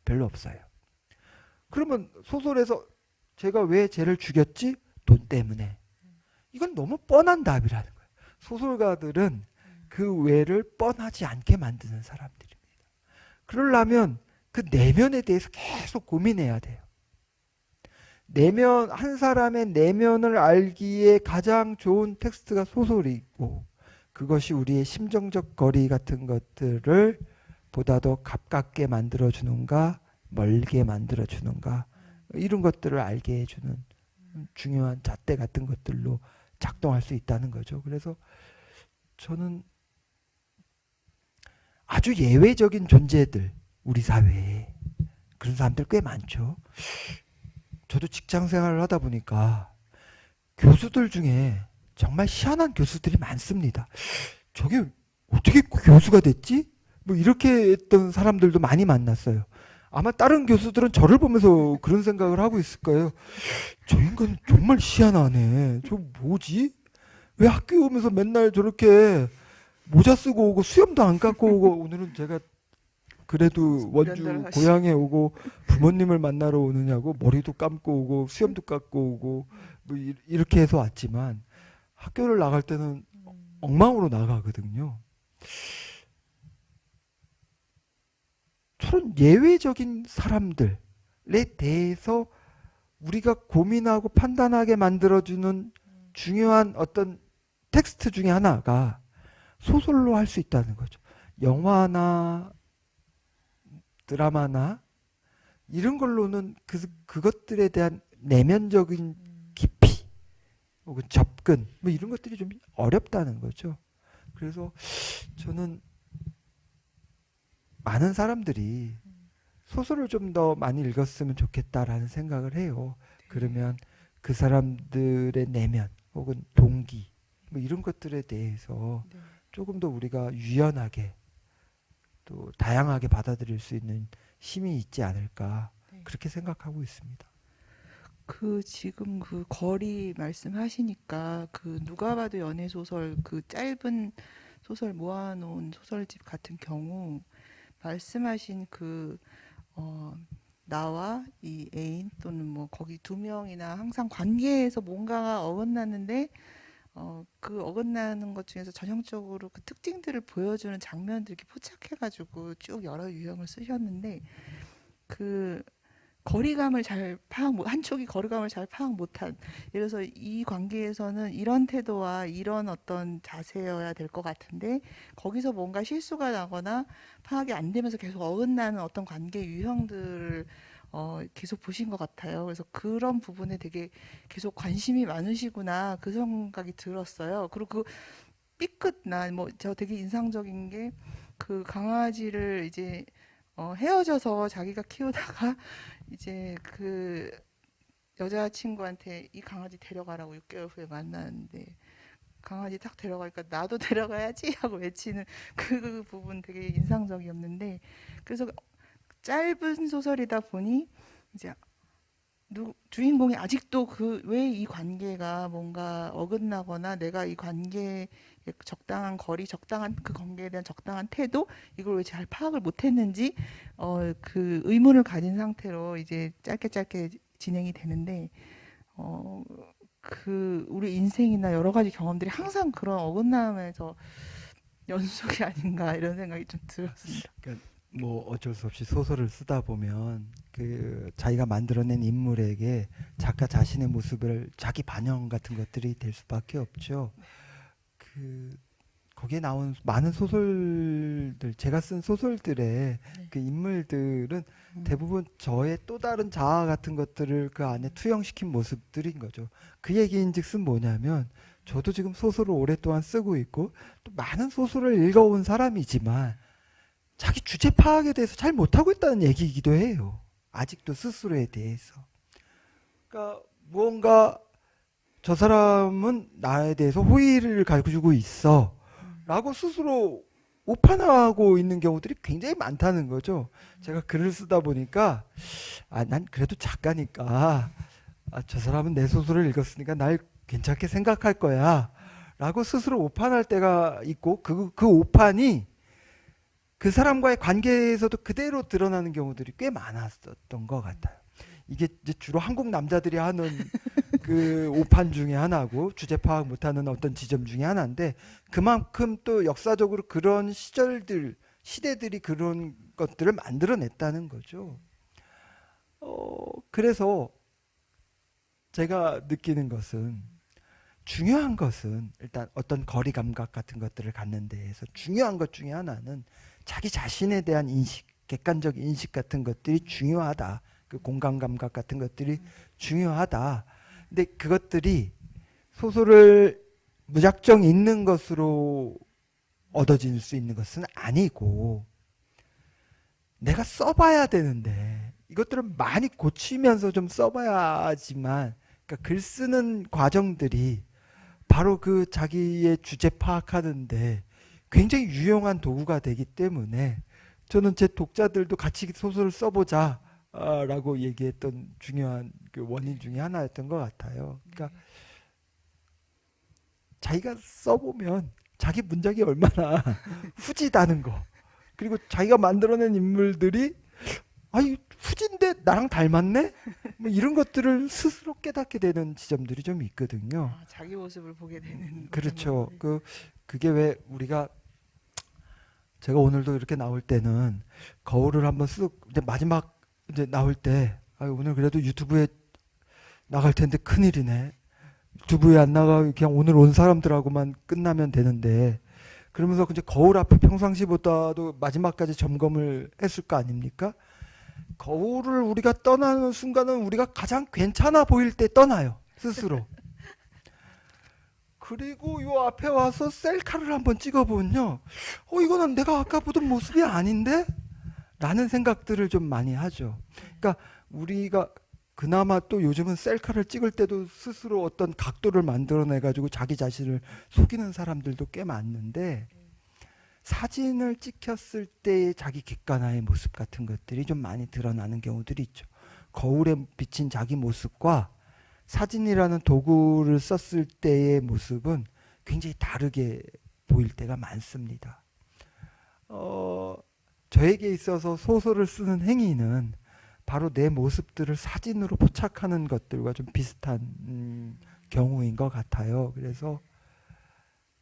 별로 없어요. 그러면 소설에서 제가 왜 쟤를 죽였지? 돈 때문에. 이건 너무 뻔한 답이라는 거예요. 소설가들은 그 외를 뻔하지 않게 만드는 사람들입니다. 그러려면 그 내면에 대해서 계속 고민해야 돼요. 내면, 한 사람의 내면을 알기에 가장 좋은 텍스트가 소설이고, 그것이 우리의 심정적 거리 같은 것들을 보다 더 가깝게 만들어주는가, 멀게 만들어주는가, 이런 것들을 알게 해주는 중요한 잣대 같은 것들로 작동할 수 있다는 거죠. 그래서 저는 아주 예외적인 존재들, 우리 사회에 그런 사람들 꽤 많죠. 저도 직장 생활을 하다 보니까 교수들 중에 정말 희한한 교수들이 많습니다. 저게 어떻게 교수가 됐지? 뭐 이렇게 했던 사람들도 많이 만났어요. 아마 다른 교수들은 저를 보면서 그런 생각을 하고 있을 거예요. 저 인간 정말 희한하네. 저 뭐지? 왜 학교 오면서 맨날 저렇게 모자 쓰고 오고 수염도 안 깎고 오고, 오늘은 제가 그래도 원주 고향에 오고 부모님을 만나러 오느냐고 머리도 감고 오고 수염도 깎고 오고 뭐 이렇게 해서 왔지만 학교를 나갈 때는 엉망으로 나가거든요. 저런 예외적인 사람들에 대해서 우리가 고민하고 판단하게 만들어주는 중요한 어떤 텍스트 중에 하나가 소설로 할 수 있다는 거죠. 영화나 드라마나 이런 걸로는 그것들에 대한 내면적인 깊이 혹은 접근 뭐 이런 것들이 좀 어렵다는 거죠. 그래서 저는 많은 사람들이 소설을 좀 더 많이 읽었으면 좋겠다라는 생각을 해요. 그러면 그 사람들의 내면 혹은 동기 뭐 이런 것들에 대해서 네. 조금 더 우리가 유연하게 또 다양하게 받아들일 수 있는 힘이 있지 않을까 네. 그렇게 생각하고 있습니다. 그 지금 그 거리 말씀하시니까 그 누가 봐도 연애 소설 그 짧은 소설 모아놓은 소설집 같은 경우 말씀하신 그 나와 이 애인 또는 뭐 거기 두 명이나 항상 관계에서 뭔가가 어긋나는데 그 어긋나는 것 중에서 전형적으로 그 특징들을 보여주는 장면들 이렇게 포착해가지고 쭉 여러 유형을 쓰셨는데 그 거리감을 잘 파악 못, 한쪽이 거리감을 잘 파악 못한. 예를 들어서 이 관계에서는 이런 태도와 이런 어떤 자세여야 될 것 같은데 거기서 뭔가 실수가 나거나 파악이 안 되면서 계속 어긋나는 어떤 관계 유형들을 계속 보신 것 같아요. 그래서 그런 부분에 되게 계속 관심이 많으시구나 그 생각이 들었어요. 그리고 그 삐끗 뭐 저 되게 인상적인 게 그 강아지를 이제 헤어져서 자기가 키우다가 이제 그 여자친구한테 이 강아지 데려가라고 6개월 후에 만나는데 강아지 딱 데려가니까 나도 데려가야지 하고 외치는 그 부분 되게 인상적이었는데 그래서 짧은 소설이다 보니 이제 주인공이 아직도 그 왜 이 관계가 뭔가 어긋나거나 내가 이 관계에 적당한 거리, 적당한 그 관계에 대한 적당한 태도 이걸 왜 잘 파악을 못했는지 그 의문을 가진 상태로 이제 짧게 짧게 진행이 되는데 어, 그 우리 인생이나 여러 가지 경험들이 항상 그런 어긋남에서 연속이 아닌가 이런 생각이 좀 들었습니다. 그러니까 뭐 어쩔 수 없이 소설을 쓰다 보면 그 자기가 만들어낸 인물에게 작가 자신의 모습을 자기 반영 같은 것들이 될 수밖에 없죠. 그 거기에 나온 많은 소설들, 제가 쓴 소설들의 네. 그 인물들은 음, 대부분 저의 또 다른 자아 같은 것들을 그 안에 투영시킨 모습들인 거죠. 그 얘기인즉슨 뭐냐면 저도 지금 소설을 오랫동안 쓰고 있고 또 많은 소설을 읽어온 사람이지만 자기 주제 파악에 대해서 잘 못하고 있다는 얘기이기도 해요. 아직도 스스로에 대해서. 그러니까 무언가 저 사람은 나에 대해서 호의를 가지고 있어 라고 스스로 오판하고 있는 경우들이 굉장히 많다는 거죠. 제가 글을 쓰다 보니까 난 그래도 작가니까 저 사람은 내 소설을 읽었으니까 날 괜찮게 생각할 거야 라고 스스로 오판할 때가 있고 그 오판이 그 사람과의 관계에서도 그대로 드러나는 경우들이 꽤 많았었던 것 같아요. 이게 이제 주로 한국 남자들이 하는 그 오판 중에 하나고 주제 파악 못하는 어떤 지점 중에 하나인데 그만큼 또 역사적으로 그런 시대들이 그런 것들을 만들어냈다는 거죠. 그래서 제가 느끼는 것은 중요한 것은 일단 어떤 거리 감각 같은 것들을 갖는 데에서 중요한 것 중에 하나는 자기 자신에 대한 인식, 객관적 인식 같은 것들이 중요하다. 그 공간 감각 같은 것들이 중요하다. 근데 그것들이 소설을 무작정 읽는 것으로 얻어질 수 있는 것은 아니고 내가 써봐야 되는데 이것들을 많이 고치면서 좀 써봐야지만 그러니까 글 쓰는 과정들이 바로 그 자기의 주제 파악하는데 굉장히 유용한 도구가 되기 때문에 저는 제 독자들도 같이 소설을 써보자 라고 얘기했던 중요한 그 원인 중에 하나였던 것 같아요. 그러니까 자기가 써보면 자기 문장이 얼마나 후지다는 거 그리고 자기가 만들어낸 인물들이 아니 후진데 나랑 닮았네? 뭐 이런 것들을 스스로 깨닫게 되는 지점들이 좀 있거든요. 자기 모습을 보게 되는 그렇죠. 네. 그게 왜 우리가 제가 오늘도 이렇게 나올 때는 거울을 한번 쓱 이제 마지막 이제 나올 때 오늘 그래도 유튜브에 나갈 텐데 큰일이네. 유튜브에 안 나가 그냥 오늘 온 사람들하고만 끝나면 되는데 그러면서 이제 거울 앞에 평상시보다도 마지막까지 점검을 했을 거 아닙니까? 거울을 우리가 떠나는 순간은 우리가 가장 괜찮아 보일 때 떠나요, 스스로. 그리고 요 앞에 와서 셀카를 한번 찍어보면요, 이거는 내가 아까 보던 모습이 아닌데? 라는 생각들을 좀 많이 하죠. 그러니까 우리가 그나마 또 요즘은 셀카를 찍을 때도 스스로 어떤 각도를 만들어내가지고 자기 자신을 속이는 사람들도 꽤 많은데, 사진을 찍혔을 때의 자기 객관화의 모습 같은 것들이 좀 많이 드러나는 경우들이 있죠. 거울에 비친 자기 모습과 사진이라는 도구를 썼을 때의 모습은 굉장히 다르게 보일 때가 많습니다. 저에게 있어서 소설을 쓰는 행위는 바로 내 모습들을 사진으로 포착하는 것들과 좀 비슷한 경우인 것 같아요. 그래서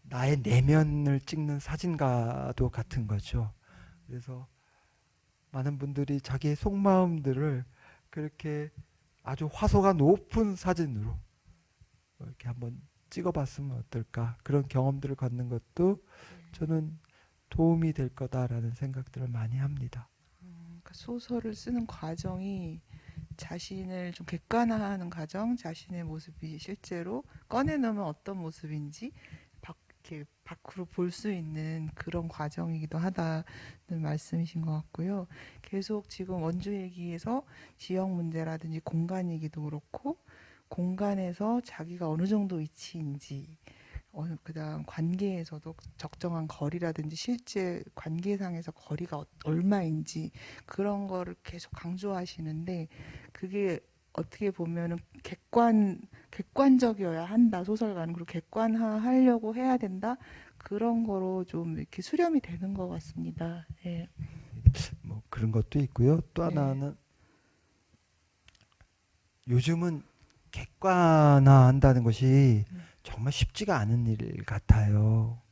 나의 내면을 찍는 사진과도 같은 거죠. 그래서 많은 분들이 자기의 속마음들을 그렇게 아주 화소가 높은 사진으로 이렇게 한번 찍어봤으면 어떨까, 그런 경험들을 갖는 것도 저는 도움이 될 거다라는 생각들을 많이 합니다. 그러니까 소설을 쓰는 과정이 자신을 좀 객관화하는 과정, 자신의 모습이 실제로 꺼내놓으면 어떤 모습인지 이렇게 밖으로 볼 수 있는 그런 과정이기도 하다는 말씀이신 것 같고요. 계속 지금 원주 얘기에서 지역 문제라든지 공간이기도 그렇고, 공간에서 자기가 어느 정도 위치인지, 그다음 관계에서도 적정한 거리라든지 실제 관계상에서 거리가 얼마인지 그런 거를 계속 강조하시는데, 그게 어떻게 보면은 객관적이어야 한다, 소설가는. 그리고 객관화하려고 해야 된다, 그런 거로 좀 이렇게 수렴이 되는 것 같습니다. 예. 뭐 그런 것도 있고요. 또 네. 하나는 요즘은 객관화한다는 것이 정말 쉽지가 않은 일 같아요.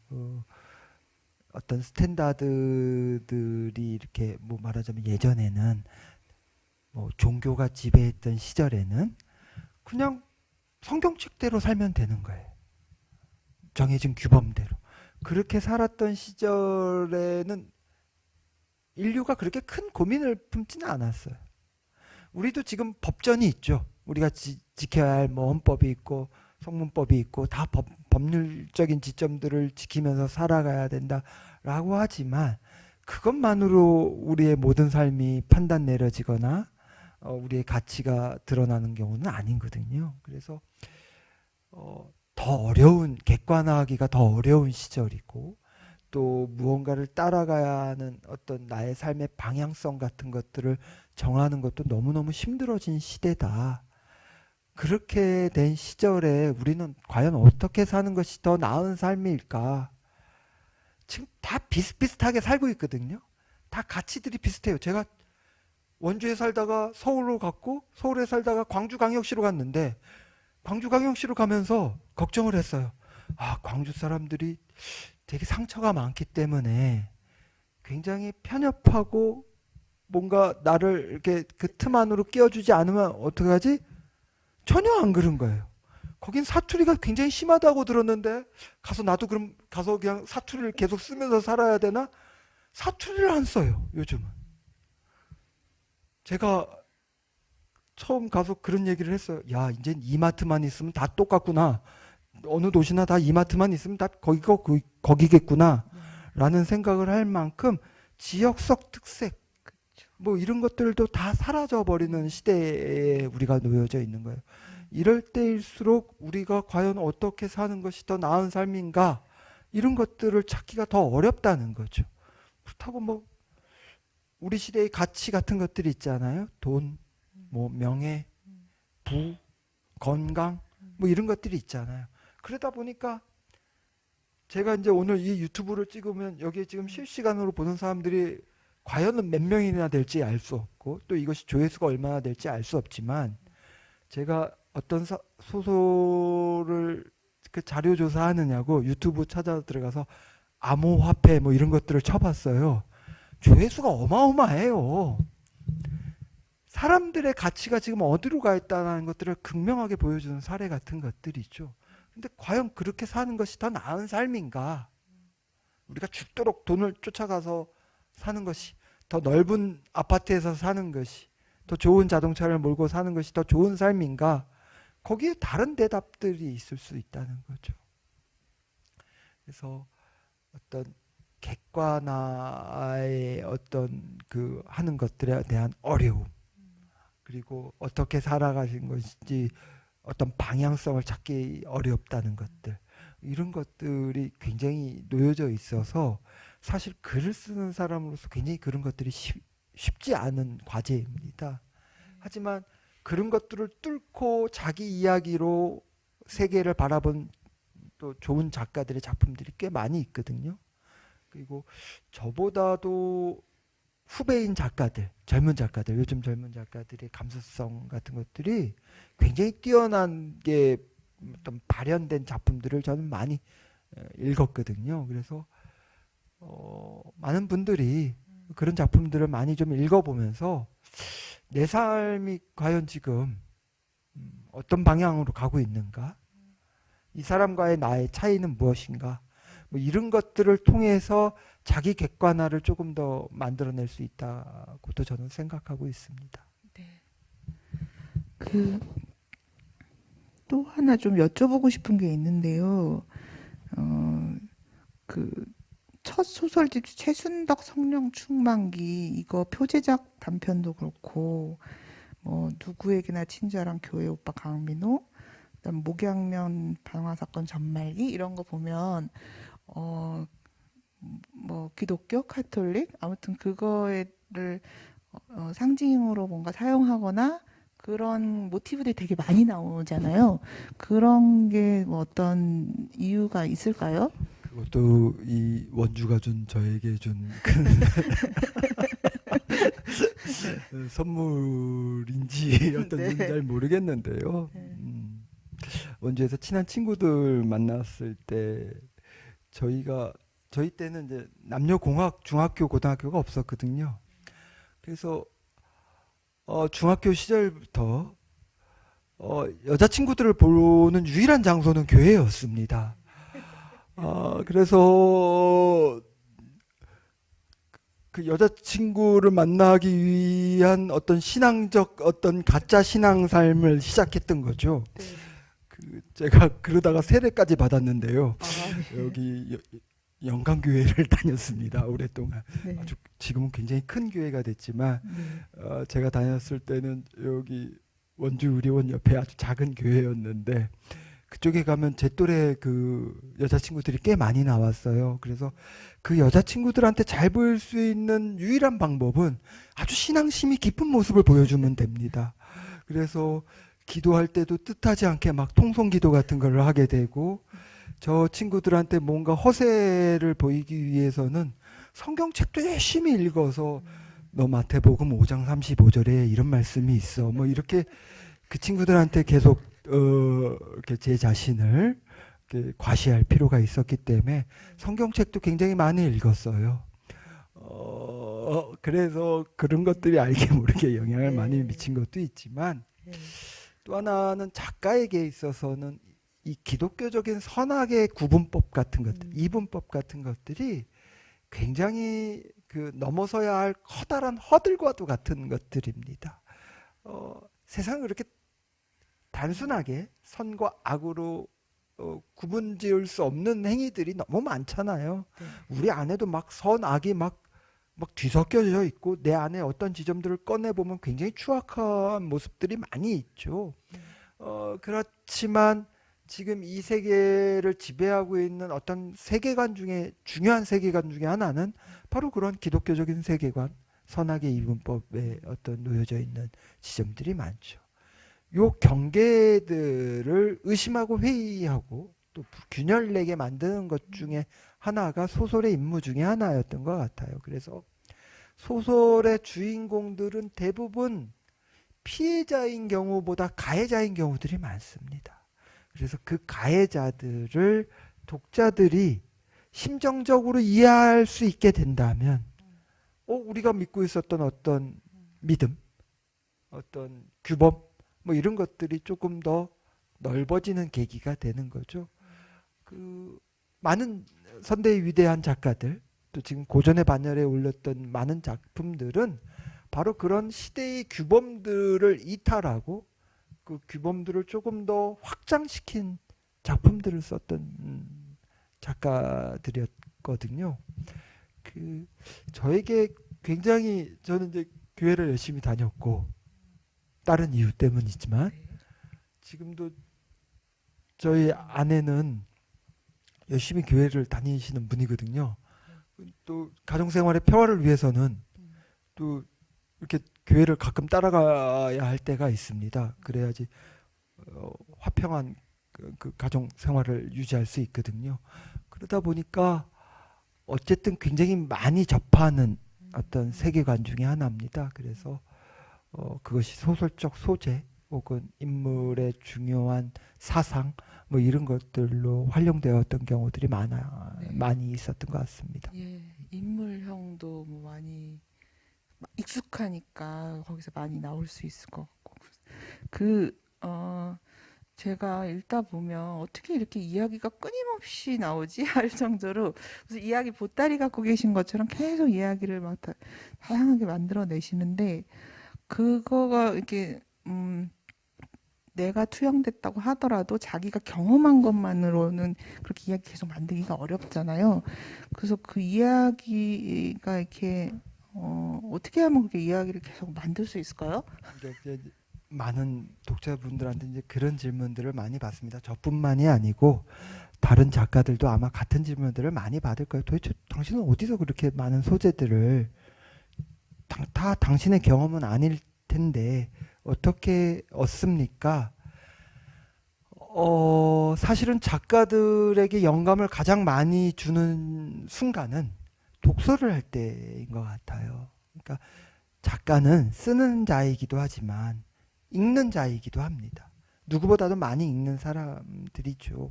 어떤 스탠다드들이 이렇게 뭐 말하자면 예전에는 뭐 종교가 지배했던 시절에는 그냥 성경책대로 살면 되는 거예요. 정해진 규범대로. 그렇게 살았던 시절에는 인류가 그렇게 큰 고민을 품지는 않았어요. 우리도 지금 법전이 있죠. 우리가 지켜야 할 뭐 헌법이 있고 성문법이 있고 다 법률적인 지점들을 지키면서 살아가야 된다라고 하지만, 그것만으로 우리의 모든 삶이 판단 내려지거나 우리의 가치가 드러나는 경우는 아니거든요. 그래서 더 어려운, 객관화하기가 더 어려운 시절이고, 또 무언가를 따라가야 하는 어떤 나의 삶의 방향성 같은 것들을 정하는 것도 너무너무 힘들어진 시대다. 그렇게 된 시절에 우리는 과연 어떻게 사는 것이 더 나은 삶일까? 지금 다 비슷비슷하게 살고 있거든요. 다 가치들이 비슷해요. 제가 원주에 살다가 서울로 갔고, 서울에 살다가 광주광역시로 갔는데, 광주광역시로 가면서 걱정을 했어요. 광주 사람들이 되게 상처가 많기 때문에 굉장히 편협하고 뭔가 나를 이렇게 그 틈 안으로 끼워주지 않으면 어떡하지? 전혀 안 그런 거예요. 거긴 사투리가 굉장히 심하다고 들었는데, 나도 그럼 가서 그냥 사투리를 계속 쓰면서 살아야 되나? 사투리를 안 써요, 요즘은. 제가 처음 가서 그런 얘기를 했어요. 야, 이제 이마트만 있으면 다 똑같구나. 어느 도시나 다 이마트만 있으면 다 거기겠구나. 라는 생각을 할 만큼 지역적 특색, 뭐 이런 것들도 다 사라져 버리는 시대에 우리가 놓여져 있는 거예요. 이럴 때일수록 우리가 과연 어떻게 사는 것이 더 나은 삶인가, 이런 것들을 찾기가 더 어렵다는 거죠. 그렇다고 뭐 우리 시대의 가치 같은 것들이 있잖아요. 돈, 뭐 명예, 부, 건강, 뭐 이런 것들이 있잖아요. 그러다 보니까 제가 이제 오늘 이 유튜브를 찍으면 여기에 지금 실시간으로 보는 사람들이 과연 몇 명이나 될지 알 수 없고, 또 이것이 조회수가 얼마나 될지 알 수 없지만, 제가 어떤 소설을 그 자료 조사하느냐고 유튜브 찾아 들어가서 암호화폐 뭐 이런 것들을 쳐봤어요. 조회수가 어마어마해요. 사람들의 가치가 지금 어디로 가 있다는 것들을 극명하게 보여주는 사례 같은 것들이 있죠. 근데 과연 그렇게 사는 것이 더 나은 삶인가? 우리가 죽도록 돈을 쫓아가서 사는 것이, 더 넓은 아파트에서 사는 것이, 더 좋은 자동차를 몰고 사는 것이 더 좋은 삶인가? 거기에 다른 대답들이 있을 수 있다는 거죠. 그래서 어떤 객관화의 어떤 그 하는 것들에 대한 어려움, 그리고 어떻게 살아가신 것인지 어떤 방향성을 찾기 어렵다는 것들, 이런 것들이 굉장히 놓여져 있어서 사실 글을 쓰는 사람으로서 굉장히 그런 것들이 쉽지 않은 과제입니다. 하지만 그런 것들을 뚫고 자기 이야기로 세계를 바라본 또 좋은 작가들의 작품들이 꽤 많이 있거든요. 그리고 저보다도 후배인 작가들, 젊은 작가들, 요즘 젊은 작가들의 감수성 같은 것들이 굉장히 뛰어난 게 어떤 발현된 작품들을 저는 많이 읽었거든요. 그래서 많은 분들이 그런 작품들을 많이 좀 읽어보면서 내 삶이 과연 지금 어떤 방향으로 가고 있는가? 이 사람과의 나의 차이는 무엇인가? 뭐 이런 것들을 통해서 자기 객관화를 조금 더 만들어낼 수 있다고도 저는 생각하고 있습니다. 네. 또 하나 좀 여쭤보고 싶은 게 있는데요. 그 첫 소설집 최순덕 성령 충만기 이거 표제작 단편도 그렇고 뭐 누구에게나 친절한 교회 오빠 강민호, 그다음 목양면 방화 사건 전말기 이런 거 보면 어 뭐 기독교, 카톨릭 아무튼 그거를 상징으로 뭔가 사용하거나 그런 모티브들이 되게 많이 나오잖아요. 그런 게 뭐 어떤 이유가 있을까요? 그것도 이 원주가 준 저에게 준 큰 선물인지 어떤지는 네. 잘 모르겠는데요. 네. 원주에서 친한 친구들 만났을 때 저희 때는 이제 남녀 공학 중학교 고등학교가 없었거든요. 그래서 중학교 시절부터 여자친구들을 보는 유일한 장소는 교회였습니다. 그래서 그 여자친구를 만나기 위한 어떤 신앙적 어떤 가짜 신앙 삶을 시작했던 거죠. 네. 제가 그러다가 세례까지 받았는데요. 아, 네. 여기 영광교회를 다녔습니다. 오랫동안. 네. 아주 지금은 굉장히 큰 교회가 됐지만 네. 제가 다녔을 때는 여기 원주 의료원 옆에 아주 작은 교회였는데 그쪽에 가면 제 또래 그 여자친구들이 꽤 많이 나왔어요. 그래서 그 여자친구들한테 잘 보일 수 있는 유일한 방법은 아주 신앙심이 깊은 모습을 보여주면 됩니다. 그래서 기도할 때도 뜻하지 않게 막 통성기도 같은 걸 하게 되고, 저 친구들한테 뭔가 허세를 보이기 위해서는 성경책도 열심히 읽어서 너 마태복음 5장 35절에 이런 말씀이 있어. 뭐 이렇게 그 친구들한테 계속 이렇게 제 자신을 이렇게 과시할 필요가 있었기 때문에 성경책도 굉장히 많이 읽었어요. 그래서 그런 것들이 알게 모르게 영향을 네. 많이 미친 것도 있지만, 네. 또 하나는 작가에게 있어서는 이 기독교적인 선악의 구분법 같은 것들, 이분법 같은 것들이 굉장히 그 넘어서야 할 커다란 허들과도 같은 것들입니다. 세상을 그렇게 단순하게 선과 악으로 구분 지을 수 없는 행위들이 너무 많잖아요. 네. 우리 안에도 막 선악이 막 뒤섞여져 있고 내 안에 어떤 지점들을 꺼내보면 굉장히 추악한 모습들이 많이 있죠. 그렇지만 지금 이 세계를 지배하고 있는 어떤 세계관 중에 중요한 세계관 중에 하나는 바로 그런 기독교적인 세계관, 선악의 이분법에 어떤 놓여져 있는 지점들이 많죠. 요 경계들을 의심하고 회의하고 또 균열내게 만드는 것 중에 하나가 소설의 임무 중에 하나였던 것 같아요. 그래서 소설의 주인공들은 대부분 피해자인 경우보다 가해자인 경우들이 많습니다. 그래서 그 가해자들을 독자들이 심정적으로 이해할 수 있게 된다면 우리가 믿고 있었던 어떤 믿음, 어떤 규범 뭐 이런 것들이 조금 더 넓어지는 계기가 되는 거죠. 많은 선대의 위대한 작가들 또 지금 고전의 반열에 올렸던 많은 작품들은 바로 그런 시대의 규범들을 이탈하고 그 규범들을 조금 더 확장시킨 작품들을 썼던 작가들이었거든요. 그 저에게 굉장히 저는 이제 교회를 열심히 다녔고 다른 이유 때문이지만 네. 지금도 저희 아내는 열심히 교회를 다니시는 분이거든요. 또 가정생활의 평화를 위해서는 또 이렇게 교회를 가끔 따라가야 할 때가 있습니다. 그래야지 화평한 그 가정 생활을 유지할 수 있거든요. 그러다 보니까 어쨌든 굉장히 많이 접하는 어떤 세계관 중에 하나입니다. 그래서 그것이 소설적 소재 혹은 인물의 중요한 사상 뭐 이런 것들로 활용되었던 경우들이 네. 많이 있었던 것 같습니다. 예, 인물형도 뭐 많이 익숙하니까 거기서 많이 나올 수 있을 것 같고. 그, 어, 제가 읽다 보면 어떻게 이렇게 이야기가 끊임없이 나오지? 할 정도로 무슨 이야기 보따리 갖고 계신 것처럼 계속 이야기를 막 다양하게 만들어내시는데, 그거가 이렇게, 내가 투영됐다고 하더라도 자기가 경험한 것만으로는 그렇게 이야기 계속 만들기가 어렵잖아요. 그래서 그 이야기가 이렇게 어떻게 하면 그렇게 이야기를 계속 만들 수 있을까요? 이제 많은 독자분들한테 이제 그런 질문들을 많이 받습니다. 저뿐만이 아니고 다른 작가들도 아마 같은 질문들을 많이 받을 거예요. 도대체 당신은 어디서 그렇게 많은 소재들을 다 당신의 경험은 아닐 텐데 어떻게 얻습니까? 사실은 작가들에게 영감을 가장 많이 주는 순간은 독서를 할 때인 것 같아요. 그러니까 작가는 쓰는 자이기도 하지만 읽는 자이기도 합니다. 누구보다도 많이 읽는 사람들이죠.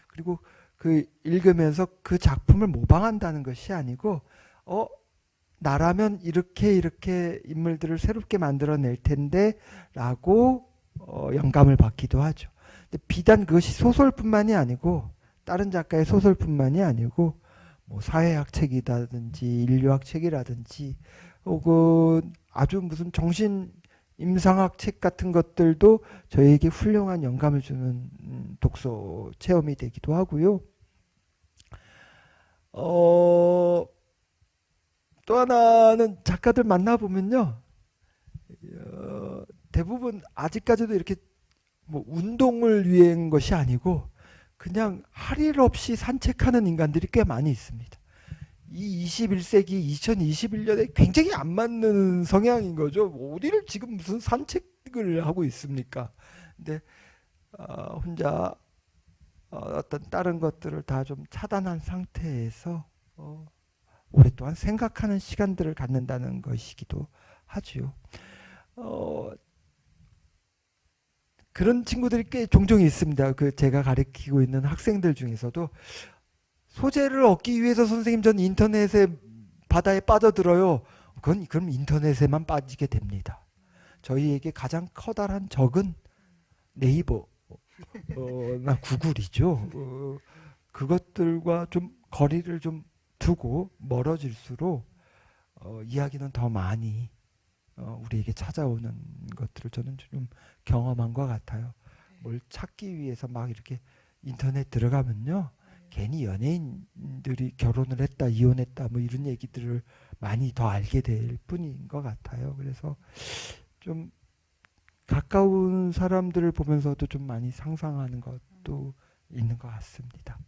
그리고 그 읽으면서 그 작품을 모방한다는 것이 아니고 나라면 이렇게 인물들을 새롭게 만들어낼 텐데 라고 영감을 받기도 하죠. 근데 비단 그것이 소설뿐만이 아니고 다른 작가의 소설뿐만이 아니고 뭐 사회학 책이라든지 인류학 책이라든지 혹은 아주 무슨 정신 임상학 책 같은 것들도 저에게 훌륭한 영감을 주는 독서 체험이 되기도 하고요. 또 하나는 작가들 만나보면요. 대부분 아직까지도 이렇게 뭐 운동을 위한 것이 아니고 그냥 할 일 없이 산책하는 인간들이 꽤 많이 있습니다. 이 21세기 2021년에 굉장히 안 맞는 성향인 거죠. 어디를 지금 무슨 산책을 하고 있습니까? 근데 혼자 어떤 다른 것들을 다 좀 차단한 상태에서 오랫동안 생각하는 시간들을 갖는다는 것이기도 하지요. 그런 친구들이 꽤 종종 있습니다. 그 제가 가르치고 있는 학생들 중에서도 소재를 얻기 위해서 선생님 전 인터넷에 바다에 빠져들어요. 그럼 인터넷에만 빠지게 됩니다. 저희에게 가장 커다란 적은 네이버나 구글이죠. 그것들과 좀 거리를 좀 두고 멀어질수록 이야기는 더 많이 우리에게 찾아오는 것들을 저는 좀 경험한 것 같아요. 뭘 찾기 위해서 막 이렇게 인터넷 들어가면요. 괜히 연예인들이 결혼을 했다, 이혼했다, 뭐 이런 얘기들을 많이 더 알게 될 뿐인 것 같아요. 그래서 좀 가까운 사람들을 보면서도 좀 많이 상상하는 것도 있는 것 같습니다.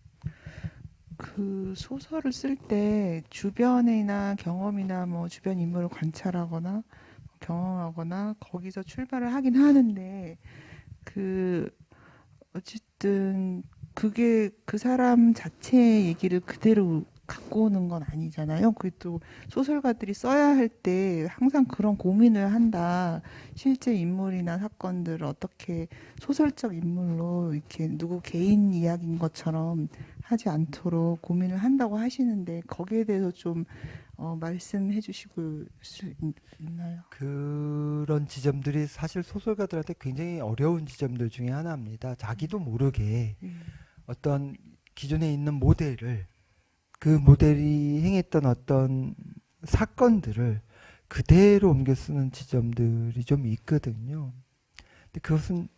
그 소설을 쓸 때 주변이나 경험이나 뭐 주변 인물을 관찰하거나 경험하거나 거기서 출발을 하긴 하는데 그 어쨌든 그게 그 사람 자체의 얘기를 그대로 갖고 오는 건 아니잖아요. 그게 또 소설가들이 써야 할 때 항상 그런 고민을 한다. 실제 인물이나 사건들을 어떻게 소설적 인물로 이렇게 누구 개인 이야기인 것처럼 하지 않도록 고민을 한다고 하시는데 거기에 대해서 좀 말씀해 주시고 있나요? 그런 지점들이 사실 소설가들한테 굉장히 어려운 지점들 중에 하나입니다. 자기도 모르게 예. 어떤 기존에 있는 모델을 그 모델이 행했던 어떤 사건들을 그대로 옮겨 쓰는 지점들이 좀 있거든요. 근데 그것은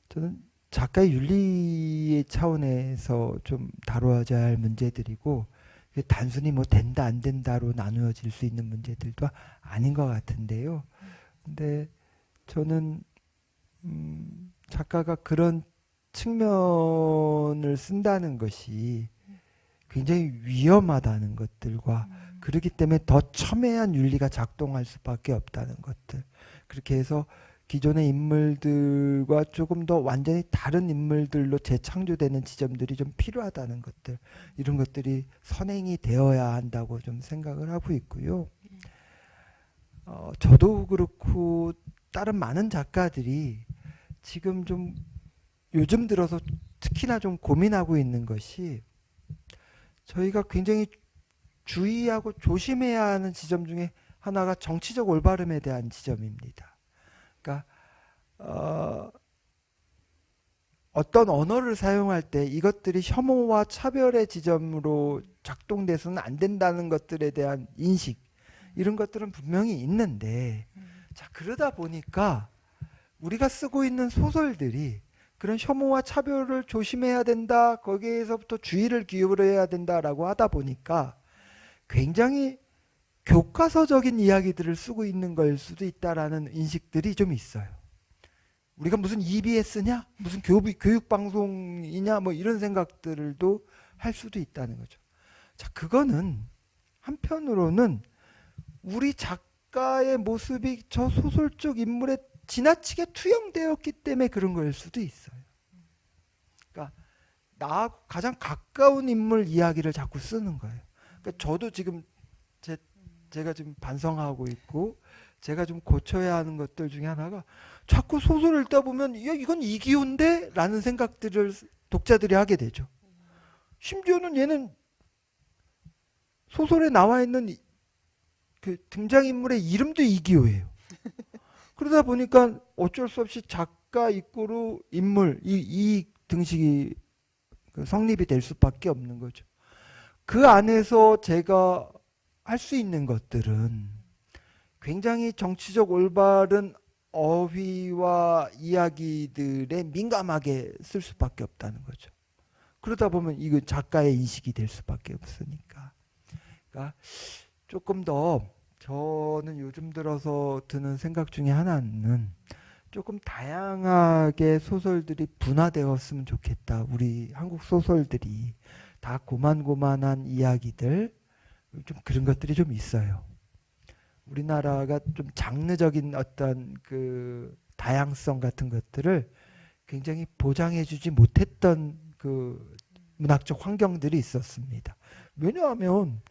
저는 작가의 윤리의 차원에서 좀 다뤄야 할 문제들이고 그게 단순히 뭐 된다 안 된다로 나누어질 수 있는 문제들도 아닌 것 같은데요. 근데 저는 작가가 그런 측면을 쓴다는 것이 굉장히 위험하다는 것들과 그렇기 때문에 더 첨예한 윤리가 작동할 수밖에 없다는 것들. 그렇게 해서 기존의 인물들과 조금 더 완전히 다른 인물들로 재창조되는 지점들이 좀 필요하다는 것들. 이런 것들이 선행이 되어야 한다고 좀 생각을 하고 있고요. 저도 그렇고 다른 많은 작가들이 지금 좀 요즘 들어서 특히나 좀 고민하고 있는 것이 저희가 굉장히 주의하고 조심해야 하는 지점 중에 하나가 정치적 올바름에 대한 지점입니다. 그러니까 어떤 언어를 사용할 때 이것들이 혐오와 차별의 지점으로 작동돼서는 안 된다는 것들에 대한 인식 이런 것들은 분명히 있는데 자 그러다 보니까 우리가 쓰고 있는 소설들이 그런 혐오와 차별을 조심해야 된다 거기에서부터 주의를 기울여야 된다라고 하다 보니까 굉장히 교과서적인 이야기들을 쓰고 있는 걸 수도 있다라는 인식들이 좀 있어요. 우리가 무슨 EBS냐 무슨 교육방송이냐 뭐 이런 생각들도 할 수도 있다는 거죠. 자 그거는 한편으로는 우리 작가의 모습이 저 소설 쪽 인물에 지나치게 투영되었기 때문에 그런 거일 수도 있어요. 그러니까 나하고 가장 가까운 인물 이야기를 자꾸 쓰는 거예요. 그러니까 저도 지금 제가 지금 반성하고 있고 제가 좀 고쳐야 하는 것들 중에 하나가 자꾸 소설을 읽다 보면 야, 이건 이기호인데? 라는 생각들을 독자들이 하게 되죠. 심지어는 얘는 소설에 나와 있는 그 등장인물의 이름도 이기호예요. 그러다 보니까 어쩔 수 없이 작가 입구로 인물 이 등식이 성립이 될 수밖에 없는 거죠. 그 안에서 제가 할 수 있는 것들은 굉장히 정치적 올바른 어휘와 이야기들에 민감하게 쓸 수밖에 없다는 거죠. 그러다 보면 이거 작가의 인식이 될 수밖에 없으니까. 그러니까 조금 더 저는 요즘 들어서 드는 생각 중에 하나는 조금 다양하게 소설들이 분화되었으면 좋겠다. 우리 한국 소설들이 다 고만고만한 이야기들 좀 그런 것들이 좀 있어요. 우리나라가 좀 장르적인 어떤 그 다양성 같은 것들을 굉장히 보장해주지 못했던 그 문학적 환경들이 있었습니다. 왜냐하면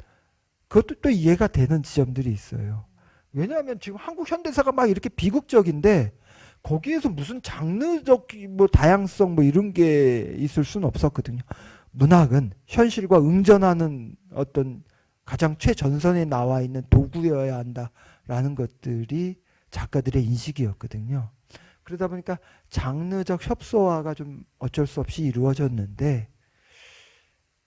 그것도 또 이해가 되는 지점들이 있어요. 왜냐하면 지금 한국 현대사가 막 이렇게 비극적인데 거기에서 무슨 장르적 뭐 다양성 뭐 이런 게 있을 수는 없었거든요. 문학은 현실과 응전하는 어떤 가장 최전선에 나와 있는 도구여야 한다라는 것들이 작가들의 인식이었거든요. 그러다 보니까 장르적 협소화가 좀 어쩔 수 없이 이루어졌는데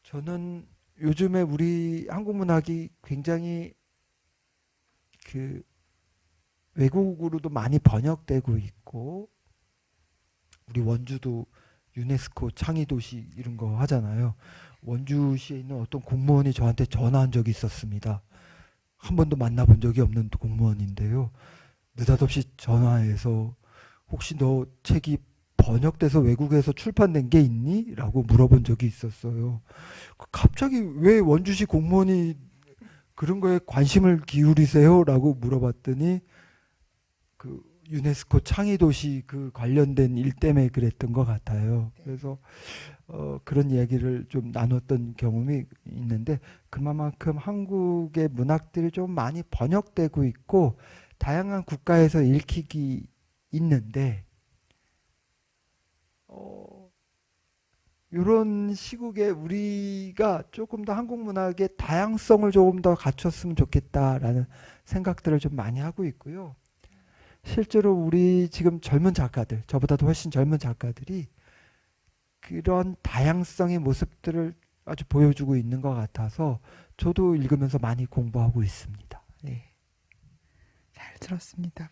저는 요즘에 우리 한국 문학이 굉장히 그 외국으로도 많이 번역되고 있고 우리 원주도 유네스코 창의도시 이런 거 하잖아요. 원주시에 있는 어떤 공무원이 저한테 전화한 적이 있었습니다. 한 번도 만나본 적이 없는 공무원인데요. 느닷없이 전화해서 혹시 너 책이 번역돼서 외국에서 출판된 게 있니? 라고 물어본 적이 있었어요. 갑자기 왜 원주시 공무원이 그런 거에 관심을 기울이세요? 라고 물어봤더니 그 유네스코 창의도시 그 관련된 일 때문에 그랬던 것 같아요. 그래서 그런 이야기를 좀 나눴던 경험이 있는데 그만큼 한국의 문학들이 좀 많이 번역되고 있고 다양한 국가에서 읽히기 있는데 이런 시국에 우리가 조금 더 한국 문학의 다양성을 조금 더 갖췄으면 좋겠다라는 생각들을 좀 많이 하고 있고요. 실제로 우리 지금 젊은 작가들, 저보다도 훨씬 젊은 작가들이 그런 다양성의 모습들을 아주 보여주고 있는 것 같아서 저도 읽으면서 많이 공부하고 있습니다. 예. 잘 들었습니다.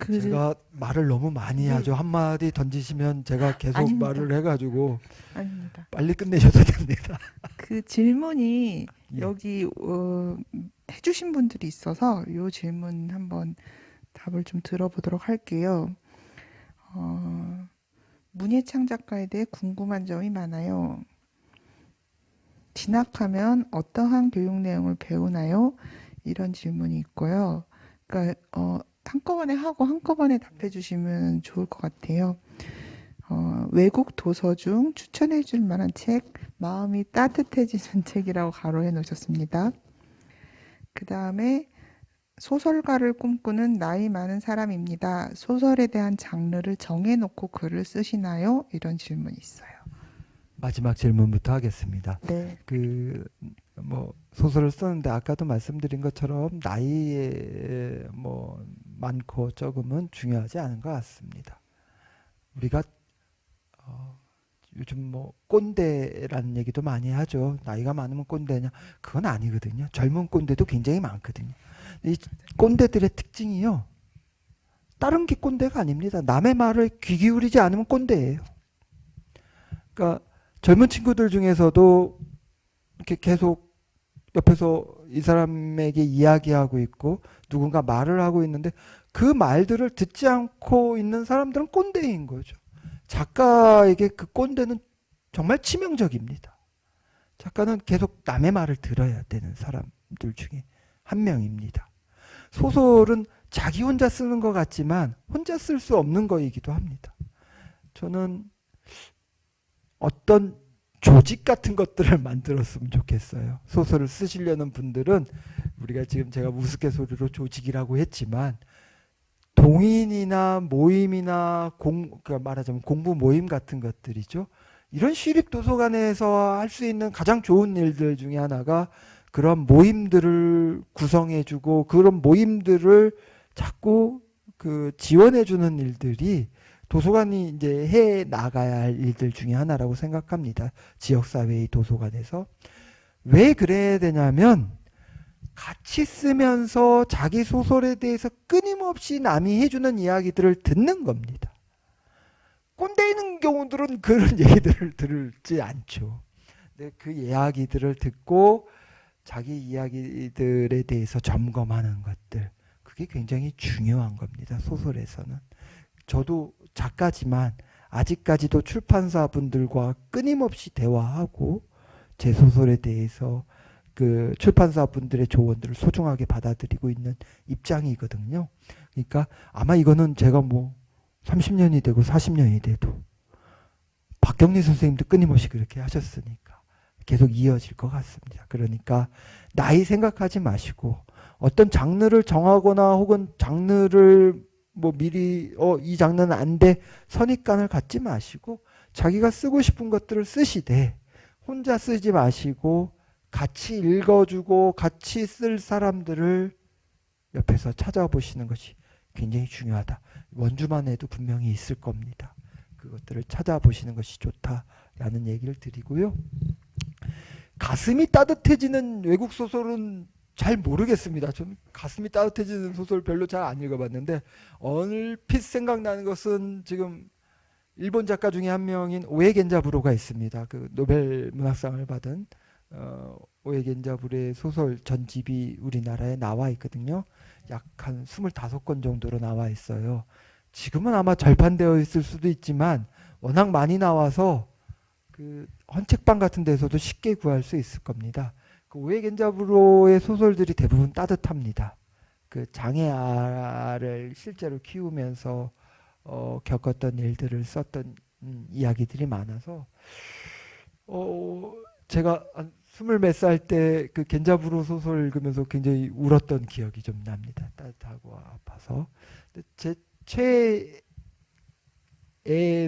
제가 말을 너무 많이 네. 하죠. 한마디 던지시면 제가 계속 아닙니다. 말을 해가지고 아닙니다. 빨리 끝내셔도 됩니다. 그 질문이 예. 여기 해주신 분들이 있어서 이 질문 한번 답을 좀 들어보도록 할게요. 문예창 작가에 대해 궁금한 점이 많아요. 진학하면 어떠한 교육 내용을 배우나요? 이런 질문이 있고요. 그러니까 한꺼번에 하고 한꺼번에 답해 주시면 좋을 것 같아요. 외국 도서 중 추천해 줄 만한 책, 마음이 따뜻해지는 책이라고 가로해 놓으셨습니다. 그 다음에 소설가를 꿈꾸는 나이 많은 사람입니다. 소설에 대한 장르를 정해놓고 글을 쓰시나요? 이런 질문이 있어요. 마지막 질문부터 하겠습니다. 네. 뭐 소설을 쓰는데 아까도 말씀드린 것처럼 나이에 뭐 많고 적음은 중요하지 않은 것 같습니다. 우리가 요즘 뭐 꼰대라는 얘기도 많이 하죠. 나이가 많으면 꼰대냐? 그건 아니거든요. 젊은 꼰대도 굉장히 많거든요. 이 꼰대들의 특징이요. 다른 게 꼰대가 아닙니다. 남의 말을 귀 기울이지 않으면 꼰대예요. 그러니까 젊은 친구들 중에서도 이렇게 계속 옆에서 이 사람에게 이야기하고 있고 누군가 말을 하고 있는데 그 말들을 듣지 않고 있는 사람들은 꼰대인 거죠. 작가에게 그 꼰대는 정말 치명적입니다. 작가는 계속 남의 말을 들어야 되는 사람들 중에 한 명입니다. 소설은 자기 혼자 쓰는 것 같지만 혼자 쓸 수 없는 거이기도 합니다. 저는 어떤 조직 같은 것들을 만들었으면 좋겠어요. 소설을 쓰시려는 분들은 우리가 지금 제가 우스갯소리로 조직이라고 했지만 동인이나 모임이나 그러니까 말하자면 공부 모임 같은 것들이죠. 이런 시립 도서관에서 할 수 있는 가장 좋은 일들 중에 하나가 그런 모임들을 구성해주고 그런 모임들을 자꾸 그 지원해주는 일들이 도서관이 이제 해 나가야 할 일들 중에 하나라고 생각합니다. 지역사회의 도서관에서. 왜 그래야 되냐면 같이 쓰면서 자기 소설에 대해서 끊임없이 남이 해주는 이야기들을 듣는 겁니다. 꼰대 있는 경우들은 그런 얘기들을 들지 않죠. 근데 그 이야기들을 듣고 자기 이야기들에 대해서 점검하는 것들, 그게 굉장히 중요한 겁니다. 소설에서는. 저도 작가지만 아직까지도 출판사분들과 끊임없이 대화하고 제 소설에 대해서 그 출판사분들의 조언들을 소중하게 받아들이고 있는 입장이거든요. 그러니까 아마 이거는 제가 뭐 30년이 되고 40년이 돼도 박경리 선생님도 끊임없이 그렇게 하셨으니까 계속 이어질 것 같습니다. 그러니까 나이 생각하지 마시고 어떤 장르를 정하거나 혹은 장르를 뭐 미리 이 장르는 안 돼 선입관을 갖지 마시고 자기가 쓰고 싶은 것들을 쓰시되 혼자 쓰지 마시고 같이 읽어주고 같이 쓸 사람들을 옆에서 찾아보시는 것이 굉장히 중요하다. 원주만 해도 분명히 있을 겁니다. 그것들을 찾아보시는 것이 좋다라는 얘기를 드리고요. 가슴이 따뜻해지는 외국 소설은 잘 모르겠습니다. 저는 가슴이 따뜻해지는 소설 별로 잘 안 읽어봤는데 얼핏 생각나는 것은 지금 일본 작가 중에 한 명인 오에 겐자부로가 있습니다. 그 노벨 문학상을 받은 오에 겐자부로의 소설 전집이 우리나라에 나와 있거든요. 약 한 25권 정도로 나와 있어요. 지금은 아마 절판되어 있을 수도 있지만 워낙 많이 나와서 그 헌책방 같은 데서도 쉽게 구할 수 있을 겁니다. 그 오에 겐자부로의 소설들이 대부분 따뜻합니다. 그 장애아를 실제로 키우면서 겪었던 일들을 썼던 이야기들이 많아서 제가 한 20몇 살 때 그 겐자부로 소설 읽으면서 굉장히 울었던 기억이 좀 납니다. 따뜻하고 아파서. 제 최애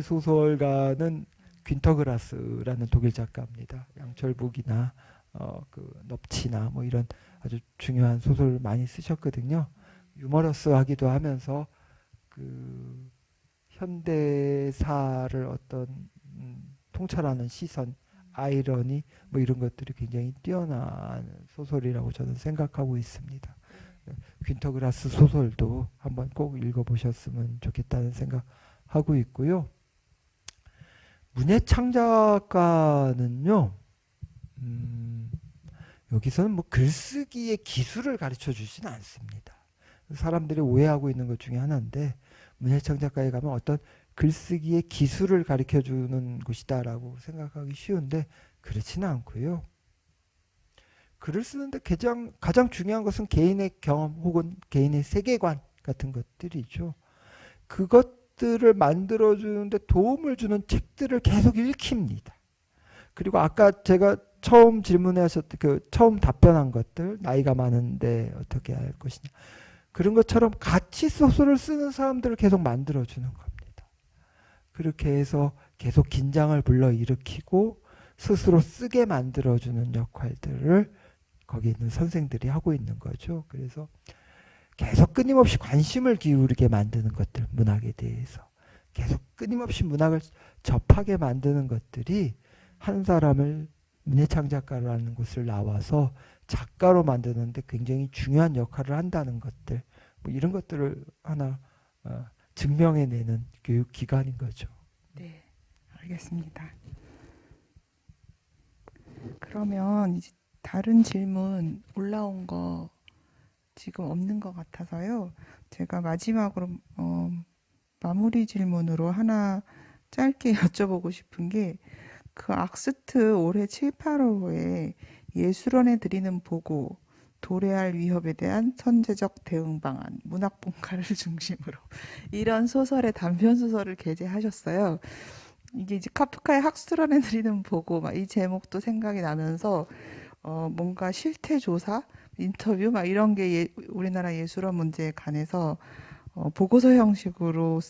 소설가는 퀸터그라스라는 독일 작가입니다. 양철복이나 그 넙치나 뭐 이런 아주 중요한 소설을 많이 쓰셨거든요. 유머러스하기도 하면서 그 현대사를 어떤 통찰하는 시선, 아이러니 뭐 이런 것들이 굉장히 뛰어난 소설이라고 저는 생각하고 있습니다. 퀸터그라스 소설도 한번 꼭 읽어보셨으면 좋겠다는 생각하고 있고요. 문예창 작가는요, 여기서는 뭐 글쓰기의 기술을 가르쳐 주지는 않습니다. 사람들이 오해하고 있는 것 중에 하나인데, 문예창 작가에 가면 어떤 글쓰기의 기술을 가르쳐 주는 곳이다라고 생각하기 쉬운데 그렇지는 않고요. 글을 쓰는데 가장 중요한 것은 개인의 경험 혹은 개인의 세계관 같은 것들이죠. 그것들을 만들어주는데 도움을 주는 책들을 계속 읽힙니다. 그리고 아까 제가 처음 질문하셨던 처음 답변한 것들, 나이가 많은데 어떻게 할 것이냐, 그런 것처럼 같이 소설을 쓰는 사람들을 계속 만들어주는 겁니다. 그렇게 해서 계속 긴장을 불러일으키고 스스로 쓰게 만들어주는 역할들을 거기 있는 선생들이 하고 있는 거죠. 그래서 계속 끊임없이 관심을 기울이게 만드는 것들, 문학에 대해서 계속 끊임없이 문학을 접하게 만드는 것들이 한 사람을 문예창 작가라는 곳을 나와서 작가로 만드는데 굉장히 중요한 역할을 한다는 것들, 뭐 이런 것들을 하나 증명해내는 교육 기관인 거죠. 네, 알겠습니다. 그러면 이제 다른 질문 올라온 거 지금 없는 것 같아서요. 제가 마지막으로 마무리 질문으로 하나 짧게 여쭤보고 싶은 게, 그 악스트 올해 7, 8월호에 예술원에 드리는 보고, 도래할 위협에 대한 선제적 대응 방안, 문학본가를 중심으로 이런 소설의 단편 소설을 게재하셨어요. 이게 이제 카프카의 학술원에 드리는 보고 막 이 제목도 생각이 나면서 뭔가 실태 조사, 인터뷰 막 이런 게 우리나라 예술원 문제에 관해서 보고서 형식으로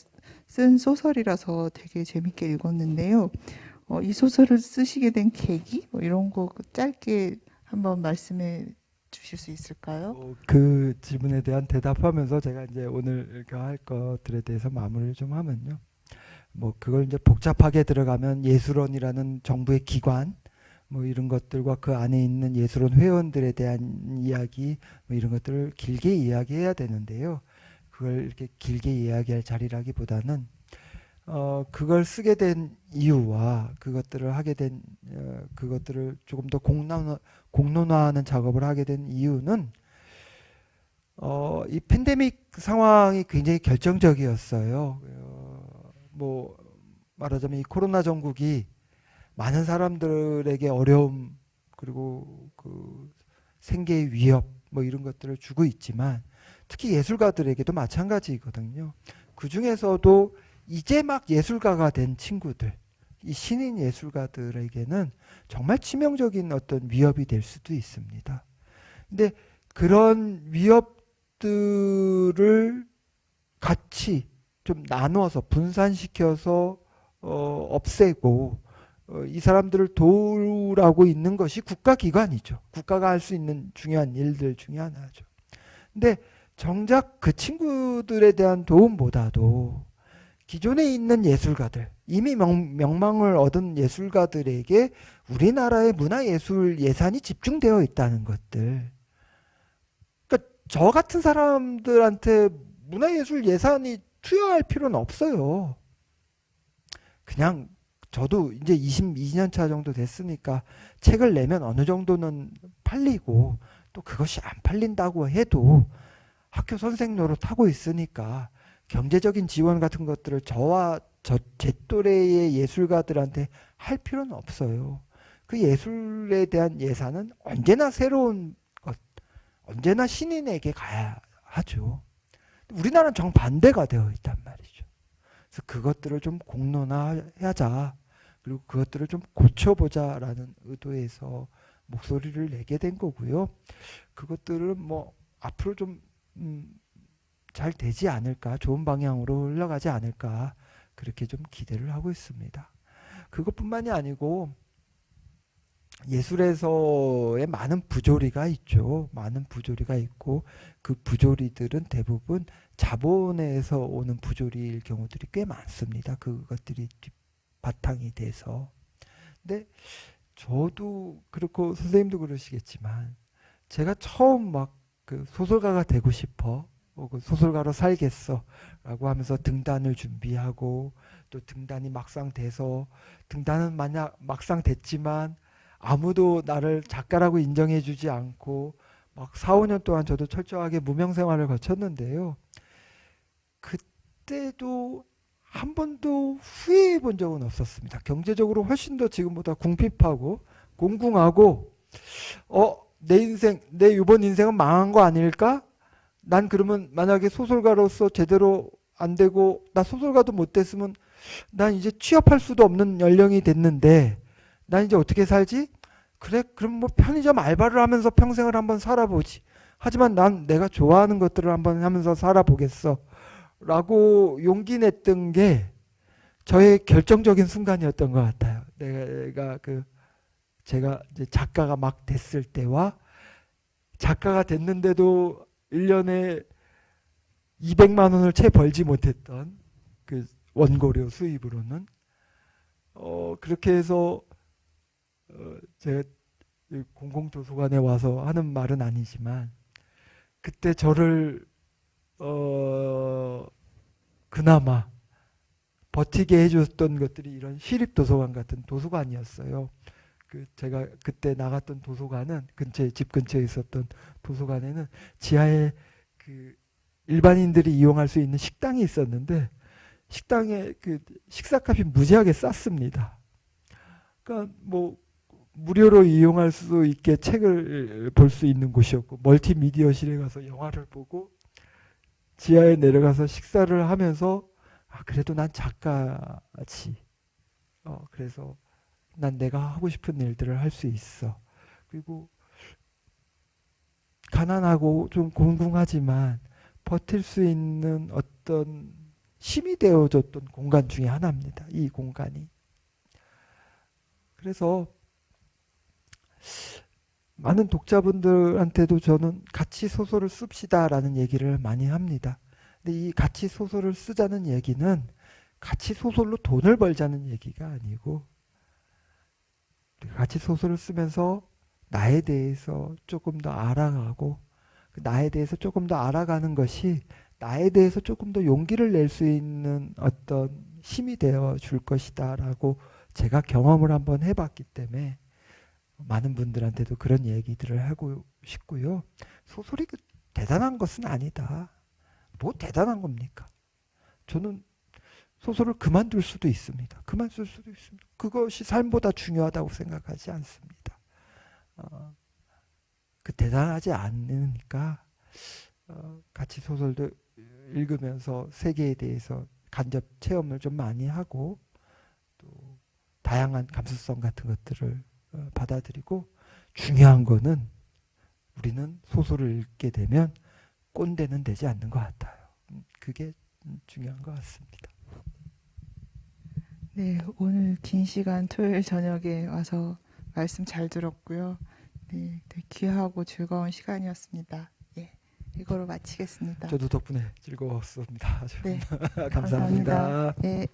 쓴 소설이라서 되게 재밌게 읽었는데요. 이 소설을 쓰시게 된 계기 뭐 이런 거 짧게 한번 말씀해 주실 수 있을까요? 그 질문에 대한 대답하면서 제가 이제 오늘 이렇게 할 것들에 대해서 마무리를 좀 하면요. 뭐 그걸 이제 복잡하게 들어가면 예술원이라는 정부의 기관 뭐 이런 것들과 그 안에 있는 예술원 회원들에 대한 이야기 뭐 이런 것들을 길게 이야기해야 되는데요. 그걸 이렇게 길게 이야기할 자리라기보다는 그걸 쓰게 된 이유와 그것들을 하게 된 그것들을 조금 더 공론화하는 작업을 하게 된 이유는 이 팬데믹 상황이 굉장히 결정적이었어요. 뭐 말하자면 이 코로나 전국이 많은 사람들에게 어려움 그리고 그 생계의 위협 뭐 이런 것들을 주고 있지만 특히 예술가들에게도 마찬가지거든요. 그 중에서도 이제 막 예술가가 된 친구들, 이 신인 예술가들에게는 정말 치명적인 어떤 위협이 될 수도 있습니다. 근데 그런 위협들을 같이 좀 나누어서 분산시켜서 없애고 이 사람들을 도우라고 있는 것이 국가기관이죠. 국가가 할 수 있는 중요한 일들 중에 하나죠. 근데 정작 그 친구들에 대한 도움보다도 기존에 있는 예술가들, 이미 명망을 얻은 예술가들에게 우리나라의 문화예술 예산이 집중되어 있다는 것들. 그러니까 저 같은 사람들한테 문화예술 예산이 투여할 필요는 없어요. 그냥 저도 이제 22년 차 정도 됐으니까 책을 내면 어느 정도는 팔리고 또 그것이 안 팔린다고 해도 학교 선생 노릇하고 있으니까 경제적인 지원 같은 것들을 제 또래의 예술가들한테 할 필요는 없어요. 그 예술에 대한 예산은 언제나 새로운 것, 언제나 신인에게 가야 하죠. 우리나라는 정반대가 되어 있단 말이죠. 그래서 그것들을 좀 공론화하자. 그리고 그것들을 좀 고쳐보자라는 의도에서 목소리를 내게 된 거고요. 그것들은 뭐 앞으로 좀 잘 되지 않을까, 좋은 방향으로 흘러가지 않을까 그렇게 좀 기대를 하고 있습니다. 그것뿐만이 아니고 예술에서의 많은 부조리가 있죠. 많은 부조리가 있고 그 부조리들은 대부분 자본에서 오는 부조리일 경우들이 꽤 많습니다. 그것들이 바탕이 돼서 근데 저도 그렇고 선생님도 그러시겠지만 제가 처음 막 그 소설가가 되고 싶어, 그 소설가로 살겠어라고 하면서 등단을 준비하고 또 등단이 막상 돼서 등단은 만약 막상 됐지만 아무도 나를 작가라고 인정해주지 않고 막 4, 5년 동안 저도 철저하게 무명 생활을 거쳤는데요. 그때도 한 번도 후회해 본 적은 없었습니다. 경제적으로 훨씬 더 지금보다 궁핍하고 공궁하고 내 인생, 내 이번 인생은 망한 거 아닐까? 난 그러면 만약에 소설가로서 제대로 안 되고 나 소설가도 못 됐으면 난 이제 취업할 수도 없는 연령이 됐는데 난 이제 어떻게 살지? 그래, 그럼 뭐 편의점 알바를 하면서 평생을 한번 살아보지. 하지만 난 내가 좋아하는 것들을 한번 하면서 살아보겠어. 라고 용기 냈던 게 저의 결정적인 순간이었던 것 같아요. 제가 이제 작가가 막 됐을 때와 작가가 됐는데도 1년에 200만 원을 채 벌지 못했던 그 원고료 수입으로는 그렇게 해서 제가 공공도서관에 와서 하는 말은 아니지만 그때 저를 그나마 버티게 해줬던 것들이 이런 시립도서관 같은 도서관이었어요. 제가 그때 나갔던 도서관은 집 근처에 있었던 도서관에는 지하에 그 일반인들이 이용할 수 있는 식당이 있었는데 식당에 그 식사값이 무지하게 쌌습니다. 그러니까 뭐 무료로 이용할 수 있게 책을 볼 수 있는 곳이었고 멀티미디어실에 가서 영화를 보고 지하에 내려가서 식사를 하면서 그래도 난 작가지. 그래서 난 내가 하고 싶은 일들을 할 수 있어. 그리고 가난하고 좀 공궁하지만 버틸 수 있는 어떤 힘이 되어줬던 공간 중에 하나입니다. 이 공간이. 그래서 많은 독자분들한테도 저는 같이 소설을 씁시다라는 얘기를 많이 합니다. 근데 이 같이 소설을 쓰자는 얘기는 같이 소설로 돈을 벌자는 얘기가 아니고 같이 소설을 쓰면서 나에 대해서 조금 더 알아가고 나에 대해서 조금 더 알아가는 것이 나에 대해서 조금 더 용기를 낼 수 있는 어떤 힘이 되어 줄 것이다 라고 제가 경험을 한번 해봤기 때문에 많은 분들한테도 그런 얘기들을 하고 싶고요. 소설이 대단한 것은 아니다. 뭐 대단한 겁니까? 저는 소설을 그만둘 수도 있습니다. 그만 쓸 수도 있습니다. 그것이 삶보다 중요하다고 생각하지 않습니다. 대단하지 않으니까 같이 소설도 읽으면서 세계에 대해서 간접 체험을 좀 많이 하고 또 다양한 감수성 같은 것들을 받아들이고 중요한 거는 우리는 소설을 읽게 되면 꼰대는 되지 않는 것 같아요. 그게 중요한 것 같습니다. 네, 오늘 긴 시간 토요일 저녁에 와서 말씀 잘 들었고요. 네, 되게 귀하고 즐거운 시간이었습니다. 예, 이거로 마치겠습니다. 저도 덕분에 즐거웠습니다. 네, 감사합니다. 네.